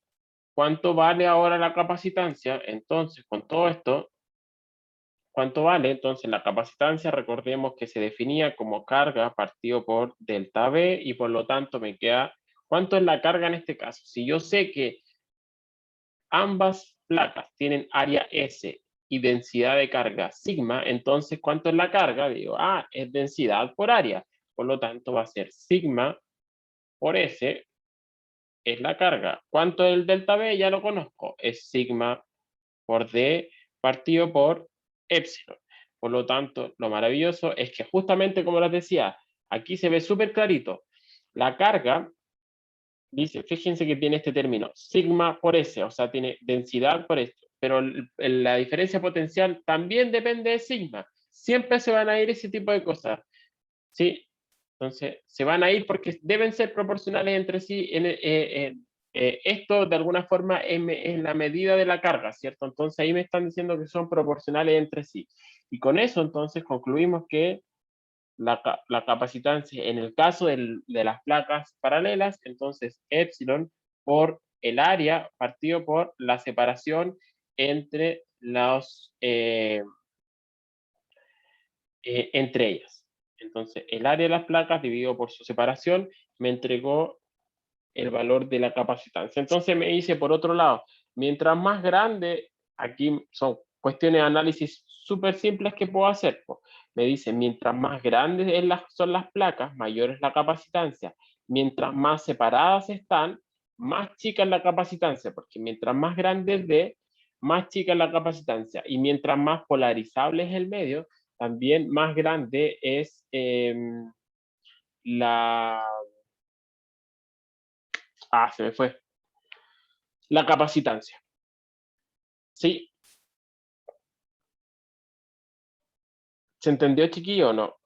¿cuánto vale ahora la capacitancia? Entonces, con todo esto, ¿cuánto vale? Entonces, la capacitancia, recordemos que se definía como carga partido por delta V y por lo tanto me queda, ¿cuánto es la carga en este caso? Si yo sé que ambas placas tienen área S y densidad de carga sigma, entonces, ¿cuánto es la carga? Digo, es densidad por área. Por lo tanto, va a ser sigma por S es la carga. ¿Cuánto es el delta V? Ya lo conozco. Es sigma por D partido por epsilon. Por lo tanto, lo maravilloso es que justamente como les decía, aquí se ve súper clarito. La carga, dice, fíjense que tiene este término, sigma por S, o sea, tiene densidad por esto. Pero la diferencia potencial también depende de sigma. Siempre se van a ir ese tipo de cosas. ¿Sí? Entonces, se van a ir porque deben ser proporcionales entre sí. Esto, de alguna forma, es la medida de la carga, ¿cierto? Entonces, ahí me están diciendo que son proporcionales entre sí. Y con eso, entonces, concluimos que la capacitancia, en el caso de las placas paralelas, entonces, epsilon por el área partido por la separación entre entre ellas. Entonces, el área de las placas dividido por su separación me entregó el valor de la capacitancia. Entonces me dice, por otro lado, mientras más grande, aquí son cuestiones de análisis súper simples que puedo hacer. Pues. Me dice, mientras más grandes son las placas, mayor es la capacitancia. Mientras más separadas están, más chica es la capacitancia, porque mientras más grande es D, más chica es la capacitancia. Y mientras más polarizable es el medio, también más grande es la... se me fue. La capacitancia. ¿Sí? ¿Se entendió, chiquillo, o no?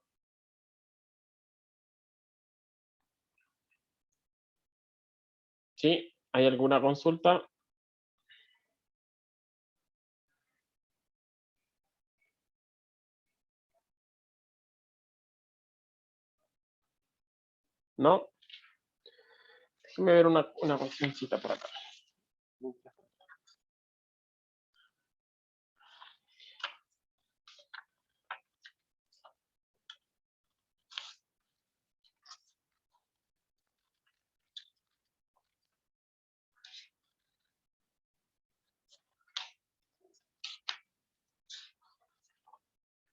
¿Sí? ¿Hay alguna consulta? ¿No? Déjeme ver una cuestioncita por acá.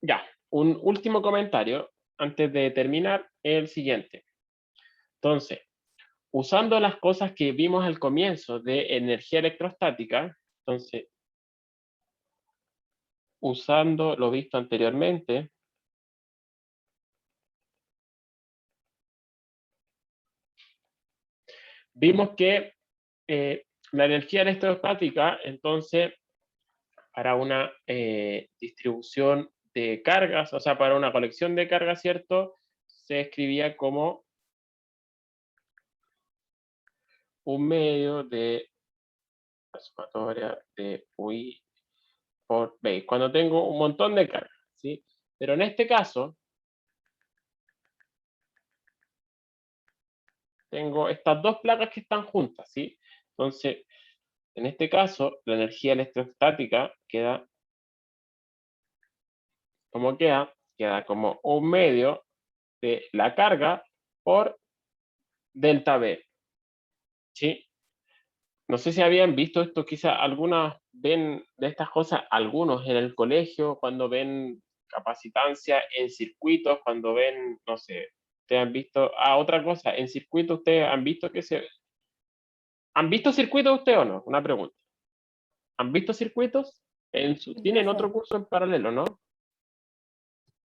Ya, un último comentario antes de terminar, el siguiente. Entonces, usando las cosas que vimos al comienzo de energía electrostática, entonces, usando lo visto anteriormente, vimos que la energía electrostática, entonces, para una distribución de cargas, o sea, para una colección de cargas, ¿cierto? Se escribía como un medio de la sumatoria de UI por B, cuando tengo un montón de cargas, ¿sí? Pero en este caso, tengo estas dos placas que están juntas, ¿sí? Entonces, en este caso, la energía electrostática queda como queda como un medio de la carga por delta B, ¿sí? No sé si habían visto esto, quizá algunas ven de estas cosas, algunos en el colegio, cuando ven capacitancia en circuitos, cuando ven, no sé, ustedes han visto, otra cosa, en circuitos ustedes han visto ¿han visto circuitos ustedes o no? Una pregunta. ¿Han visto circuitos? El Tienen profe. otro curso en paralelo, ¿no?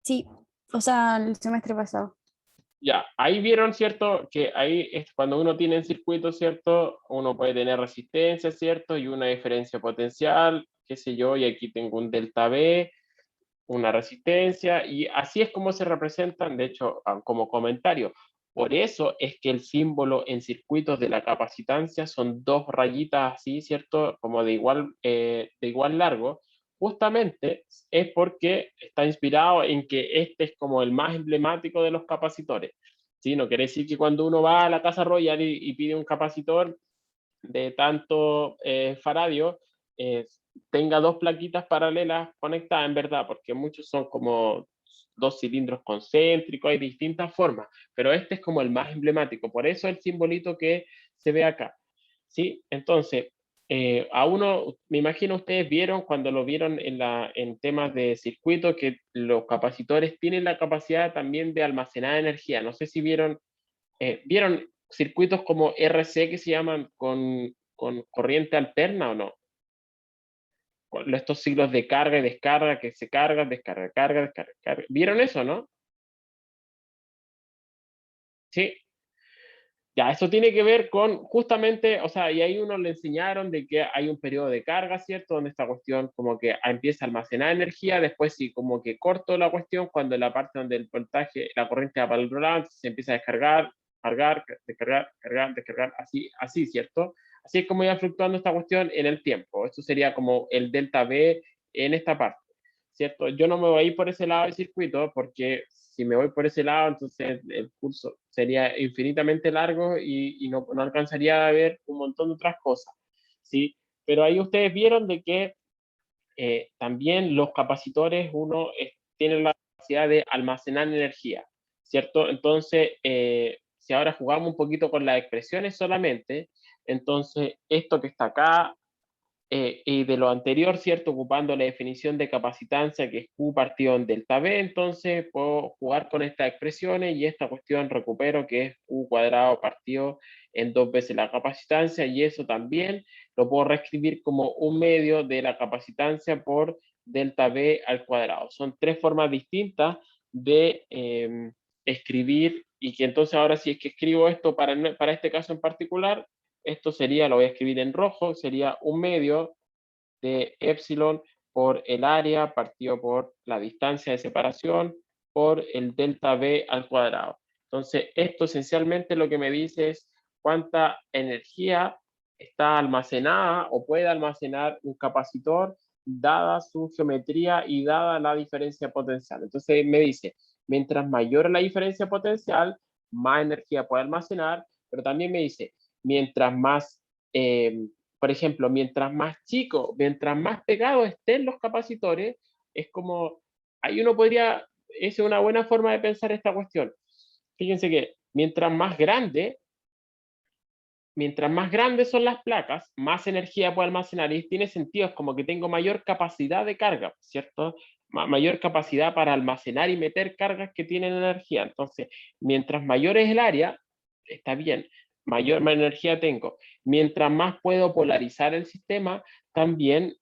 Sí, o sea, el semestre pasado. Ya, ahí vieron, ¿cierto? Que ahí es cuando uno tiene en circuito, ¿cierto? Uno puede tener resistencia, ¿cierto? Y una diferencia potencial, qué sé yo, y aquí tengo un delta V, una resistencia, y así es como se representan, de hecho, como comentario. Por eso es que el símbolo en circuitos de la capacitancia son dos rayitas así, ¿cierto? Como de igual largo. Justamente es porque está inspirado en que este es como el más emblemático de los capacitores. ¿Sí? No quiere decir que cuando uno va a la Casa Royal y pide un capacitor, de tanto faradio tenga dos plaquitas paralelas conectadas, en verdad, porque muchos son como dos cilindros concéntricos, hay distintas formas, pero este es como el más emblemático, por eso el simbolito que se ve acá. ¿Sí? Entonces, a uno, me imagino ustedes vieron cuando lo vieron en temas de circuito que los capacitores tienen la capacidad también de almacenar energía. No sé si vieron circuitos como RC que se llaman con corriente alterna o no. Estos ciclos de carga y descarga que se cargan, descarga, carga, descarga, carga. ¿Vieron eso, no? Sí. Ya, eso tiene que ver con justamente, o sea, y ahí uno le enseñaron de que hay un periodo de carga, ¿cierto? Donde esta cuestión como que empieza a almacenar energía, después sí, como que corto la cuestión cuando la parte donde el voltaje, la corriente va para el otro lado, se empieza a descargar, cargar, descargar, cargar, descargar, así, ¿cierto? Así es como iba fluctuando esta cuestión en el tiempo. Esto sería como el delta V en esta parte. ¿Cierto? Yo no me voy a ir por ese lado del circuito porque si me voy por ese lado, entonces el curso sería infinitamente largo y no alcanzaría a ver un montón de otras cosas, ¿sí? Pero ahí ustedes vieron de que también los capacitores, uno tiene la capacidad de almacenar energía, ¿cierto? Entonces, si ahora jugamos un poquito con las expresiones solamente, entonces esto que está acá y de lo anterior, ¿cierto? Ocupando la definición de capacitancia que es Q partido en delta V, entonces puedo jugar con estas expresiones y esta cuestión recupero que es Q cuadrado partido en 2 veces la capacitancia y eso también lo puedo reescribir como un medio de la capacitancia por delta V al cuadrado. Son tres formas distintas de escribir y que entonces ahora si es que escribo esto para este caso en particular, esto sería, lo voy a escribir en rojo, sería un medio de epsilon por el área partido por la distancia de separación por el delta V al cuadrado. Entonces, esto esencialmente lo que me dice es cuánta energía está almacenada o puede almacenar un capacitor dada su geometría y dada la diferencia potencial. Entonces, me dice, mientras mayor la diferencia potencial, más energía puede almacenar, pero también me dice, mientras más, por ejemplo, mientras más chico, mientras más pegados estén los capacitores, es como, ahí uno podría, es una buena forma de pensar esta cuestión. Fíjense que mientras más grandes son las placas, más energía puede almacenar y tiene sentido, es como que tengo mayor capacidad de carga, ¿cierto? Mayor capacidad para almacenar y meter cargas que tienen energía. Entonces, mientras mayor es el área, está bien, mayor energía tengo. Mientras más puedo polarizar el sistema, también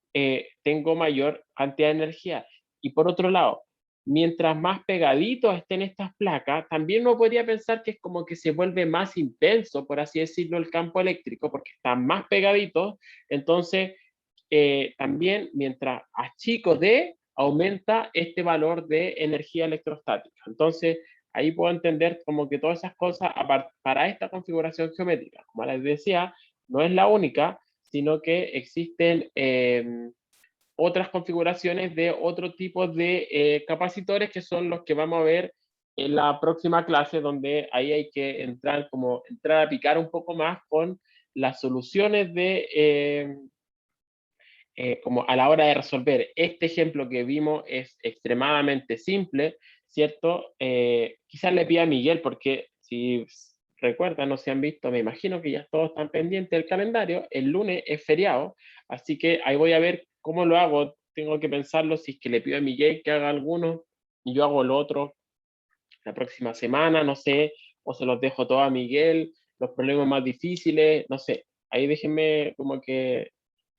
tengo mayor cantidad de energía. Y por otro lado, mientras más pegaditos estén estas placas, también uno podría pensar que es como que se vuelve más intenso, por así decirlo, el campo eléctrico, porque están más pegaditos. Entonces, también mientras achico D, aumenta este valor de energía electrostática. Entonces, ahí puedo entender como que todas esas cosas para esta configuración geométrica, como les decía, no es la única, sino que existen otras configuraciones de otro tipo de capacitores que son los que vamos a ver en la próxima clase, donde ahí hay que entrar a picar un poco más con las soluciones de como a la hora de resolver. Este ejemplo que vimos es extremadamente simple, ¿cierto? Quizás le pida a Miguel, porque si recuerdan, no se han visto, me imagino que ya todos están pendientes del calendario, el lunes es feriado, así que ahí voy a ver cómo lo hago, tengo que pensarlo, si es que le pido a Miguel que haga alguno y yo hago lo otro la próxima semana, no sé, o se los dejo todo a Miguel, los problemas más difíciles, no sé, ahí déjenme como que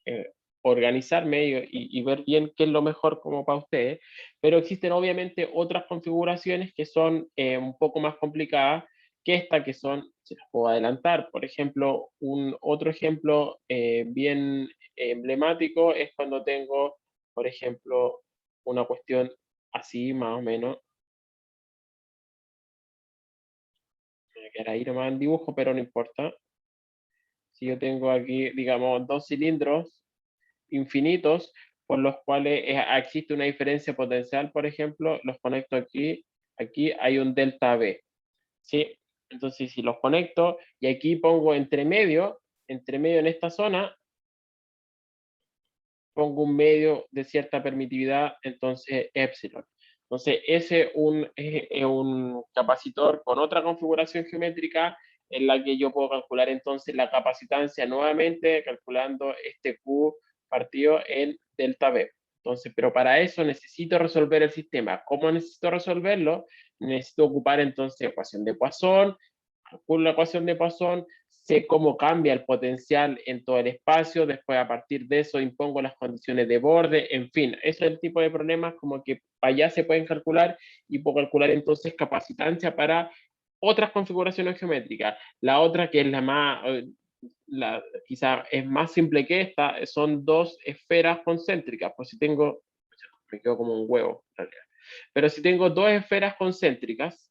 eh, organizarme y ver bien qué es lo mejor como para ustedes, pero existen obviamente otras configuraciones que son un poco más complicadas que esta, que son, se las puedo adelantar, por ejemplo, un otro ejemplo bien emblemático es cuando tengo, por ejemplo, una cuestión así más o menos, me voy a quedar ahí nomás el dibujo, pero no importa. Si yo tengo aquí, digamos, dos cilindros infinitos por los cuales existe una diferencia potencial, por ejemplo, los conecto aquí, aquí hay un delta V, ¿sí? Entonces, si los conecto y aquí pongo entre medio, entre medio en esta zona, pongo un medio de cierta permitividad, entonces epsilon. Entonces, ese es un capacitor con otra configuración geométrica en la que yo puedo calcular entonces la capacitancia nuevamente, calculando este Q partido en delta B. Entonces, pero para eso necesito resolver el sistema. ¿Cómo necesito resolverlo? Necesito ocupar entonces ecuación de Poisson, calculo la ecuación de Poisson, sé cómo cambia el potencial en todo el espacio, después a partir de eso impongo las condiciones de borde, en fin, ese es el tipo de problemas como que allá se pueden calcular y puedo calcular entonces capacitancia para otras configuraciones geométricas. La otra que es la más, quizá es más simple que esta, son dos esferas concéntricas, pues si tengo, me quedo como un huevo, en realidad. Pero si tengo dos esferas concéntricas,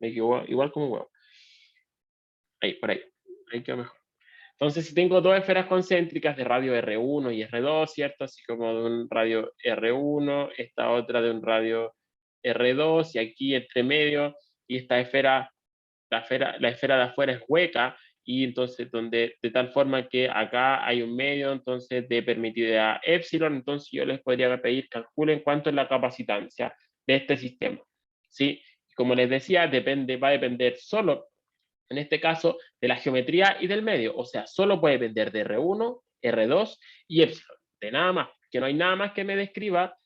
me quedo igual como un huevo. Ahí, por ahí. Ahí quedó mejor. Entonces, si tengo dos esferas concéntricas de radio R1 y R2, ¿cierto? Así como de un radio R1, esta otra de un radio R2, y aquí entre medio, y esta esfera, la esfera de afuera es hueca, y entonces de tal forma que acá hay un medio, entonces de permitividad epsilon, entonces yo les podría pedir calculen cuánto es la capacitancia de este sistema, ¿sí? Como les decía, va a depender solo en este caso, de la geometría y del medio. O sea, solo puede depender de R1, R2 y epsilon. De nada más, que no hay nada más que me describa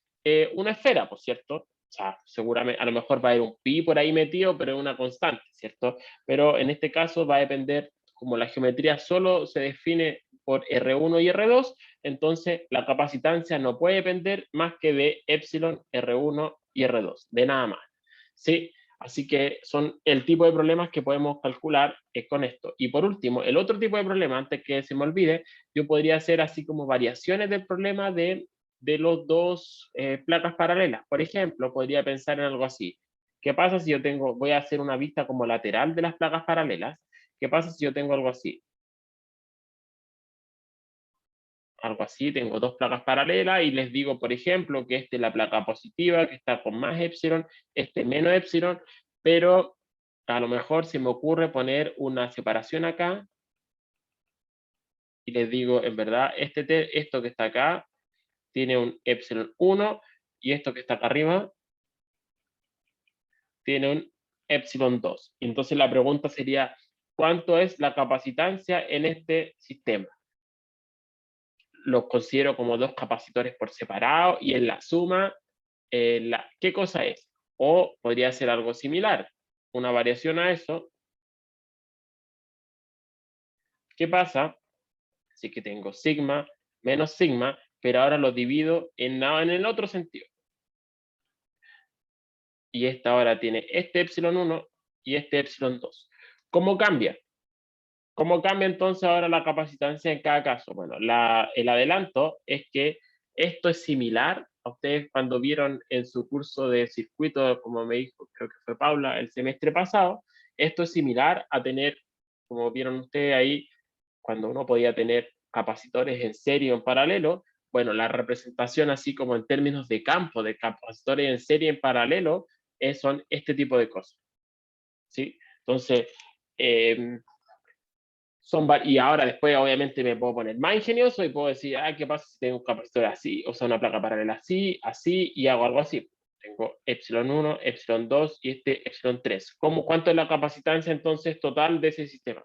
una esfera, por cierto. O sea, seguramente, a lo mejor va a haber un pi por ahí metido, pero es una constante, ¿cierto? Pero en este caso va a depender, como la geometría solo se define por R1 y R2, entonces la capacitancia no puede depender más que de epsilon, R1 y R2, de nada más. ¿Sí? Así que son el tipo de problemas que podemos calcular con esto. Y por último, el otro tipo de problema, antes que se me olvide, yo podría hacer así como variaciones del problema de los dos placas paralelas. Por ejemplo, podría pensar en algo así. ¿Qué pasa si yo tengo, voy a hacer una vista como lateral de las placas paralelas? ¿Qué pasa si yo tengo algo así? Algo así, tengo dos placas paralelas y les digo, por ejemplo, que esta es la placa positiva, que está con más epsilon, este menos epsilon, pero a lo mejor se me ocurre poner una separación acá y les digo, en verdad, esto que está acá tiene un epsilon 1 y esto que está acá arriba tiene un epsilon 2. Y entonces la pregunta sería, ¿cuánto es la capacitancia en este sistema? Los considero como dos capacitores por separado y en la suma, ¿qué cosa es? O podría ser algo similar, una variación a eso. ¿Qué pasa si que tengo sigma menos sigma, pero ahora lo divido en el otro sentido? Y esta ahora tiene este epsilon 1 y este epsilon 2. ¿Cómo cambia? ¿Cómo cambia entonces ahora la capacitancia en cada caso? Bueno, el adelanto es que esto es similar a ustedes cuando vieron en su curso de circuito, como me dijo, creo que fue Paula, el semestre pasado, esto es similar a tener, como vieron ustedes ahí, cuando uno podía tener capacitores en serie o en paralelo, bueno, la representación así como en términos de campo, de capacitores en serie en paralelo, son este tipo de cosas, ¿sí? Entonces, eh, y ahora después obviamente me puedo poner más ingenioso y puedo decir, ¿qué pasa si tengo un capacitor así? O sea, una placa paralela así, así, y hago algo así. Tengo epsilon 1, epsilon 2 y este epsilon 3. ¿Cuánto es la capacitancia entonces total de ese sistema?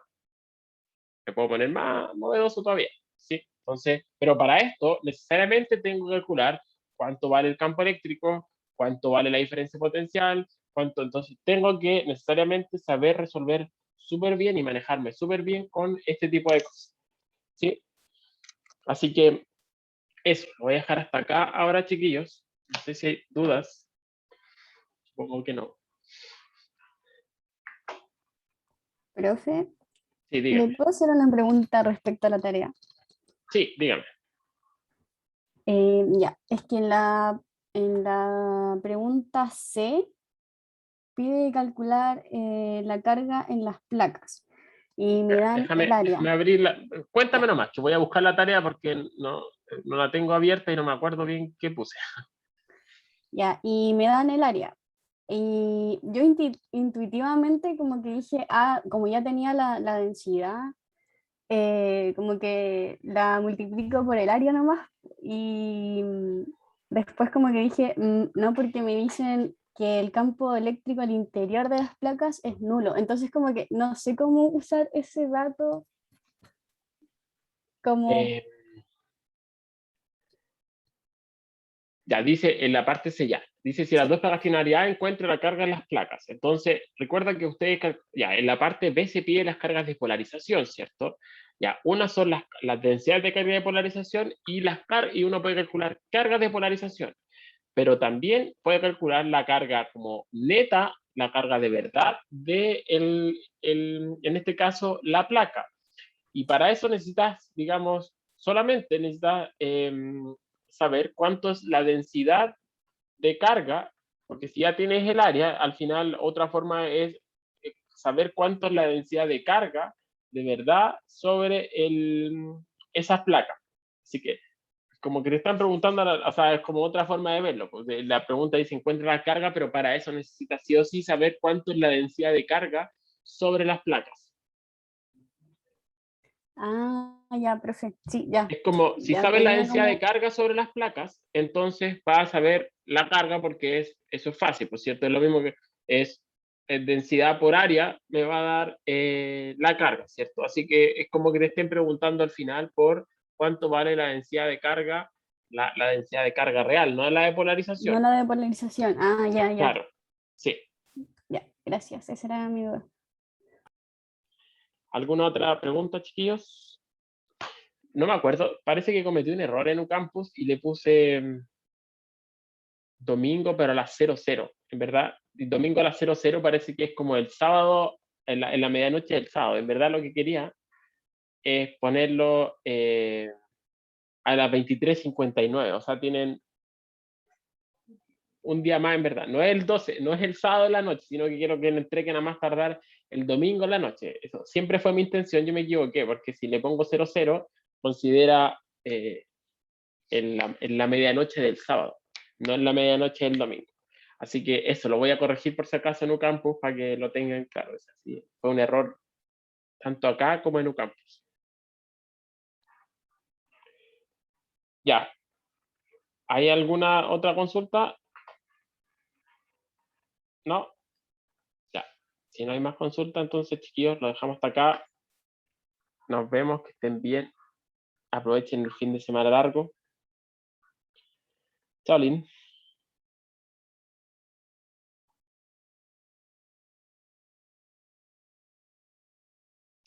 Me puedo poner más novedoso todavía, ¿sí? Entonces, pero para esto necesariamente tengo que calcular cuánto vale el campo eléctrico, cuánto vale la diferencia potencial, entonces tengo que necesariamente saber resolver súper bien y manejarme súper bien con este tipo de cosas, ¿sí? Así que eso, lo voy a dejar hasta acá ahora, chiquillos. No sé si hay dudas. Supongo que no. Profe, Sí, ¿le dígame. puedo hacer una pregunta respecto a la tarea? Sí, dígame. Ya, es que en la pregunta C pide calcular la carga en las placas y me dan el Déjame área. abrirla. Cuéntame Ya, nomás, que voy a buscar la tarea porque no la tengo abierta y no me acuerdo bien qué puse. ya, y me dan el área. Y yo intuitivamente como que dije, ah, como ya tenía la densidad, como que la multiplico por el área nomás. Y después como que dije, no, porque me dicen que el campo eléctrico al interior de las placas es nulo. Entonces como que no sé cómo usar ese dato como... Eh, Ya, dice en la parte C ya. Dice si las Sí. dos placas tienen área A, encuentre la carga en las placas. Entonces, recuerda que ustedes, ya, en la parte B se pide las cargas de polarización, ¿cierto? Ya, una son las densidades de carga de polarización y, y uno puede calcular cargas de polarización, pero también puede calcular la carga como neta, la carga de verdad de, en este caso, la placa. Y para eso necesitas, digamos, solamente necesitas saber cuánto es la densidad de carga, porque si ya tienes el área, al final otra forma es saber cuánto es la densidad de carga de verdad sobre esas placas. Así que, como que te están preguntando, o sea, es como otra forma de verlo. Pues la pregunta dice, encuentra la carga, pero para eso necesitas sí o sí saber cuánto es la densidad de carga sobre las placas. Ah, ya, perfecto. Sí, ya. Es como, si Ya sabes la tenía densidad de como... carga sobre las placas, entonces vas a saber la carga porque eso es fácil, por cierto, es lo mismo que es densidad por área, me va a dar la carga, ¿cierto? Así que es como que te estén preguntando al final por cuánto vale la densidad de carga, la densidad de carga real, no la de No polarización. la de polarización. Ah, ya, ya. Claro, sí. Ya, gracias. Esa era mi duda. ¿Alguna otra pregunta, chiquillos? No me acuerdo, parece que cometí un error en un campus y le puse domingo, pero a las 00. En verdad, domingo a las 00 parece que es como el sábado, en la medianoche del sábado. En verdad, lo que quería es ponerlo a las 23:59. O sea, tienen un día más, en verdad. No es el 12, no es el sábado en la noche, sino que quiero que lo entreguen a más tardar el domingo en la noche. Eso siempre fue mi intención, yo me equivoqué, porque si le pongo 00, considera en la medianoche del sábado, no en la medianoche del domingo. Así que eso lo voy a corregir por si acaso en Ucampus para que lo tengan claro. Es así, fue un error tanto acá como en Ucampus. Ya, ¿hay alguna otra consulta? No, ya. Si no hay más consulta, entonces chiquillos, lo dejamos hasta acá. Nos vemos, que estén bien. Aprovechen el fin de semana largo. Chao, Lin.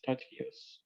Chao, chiquillos.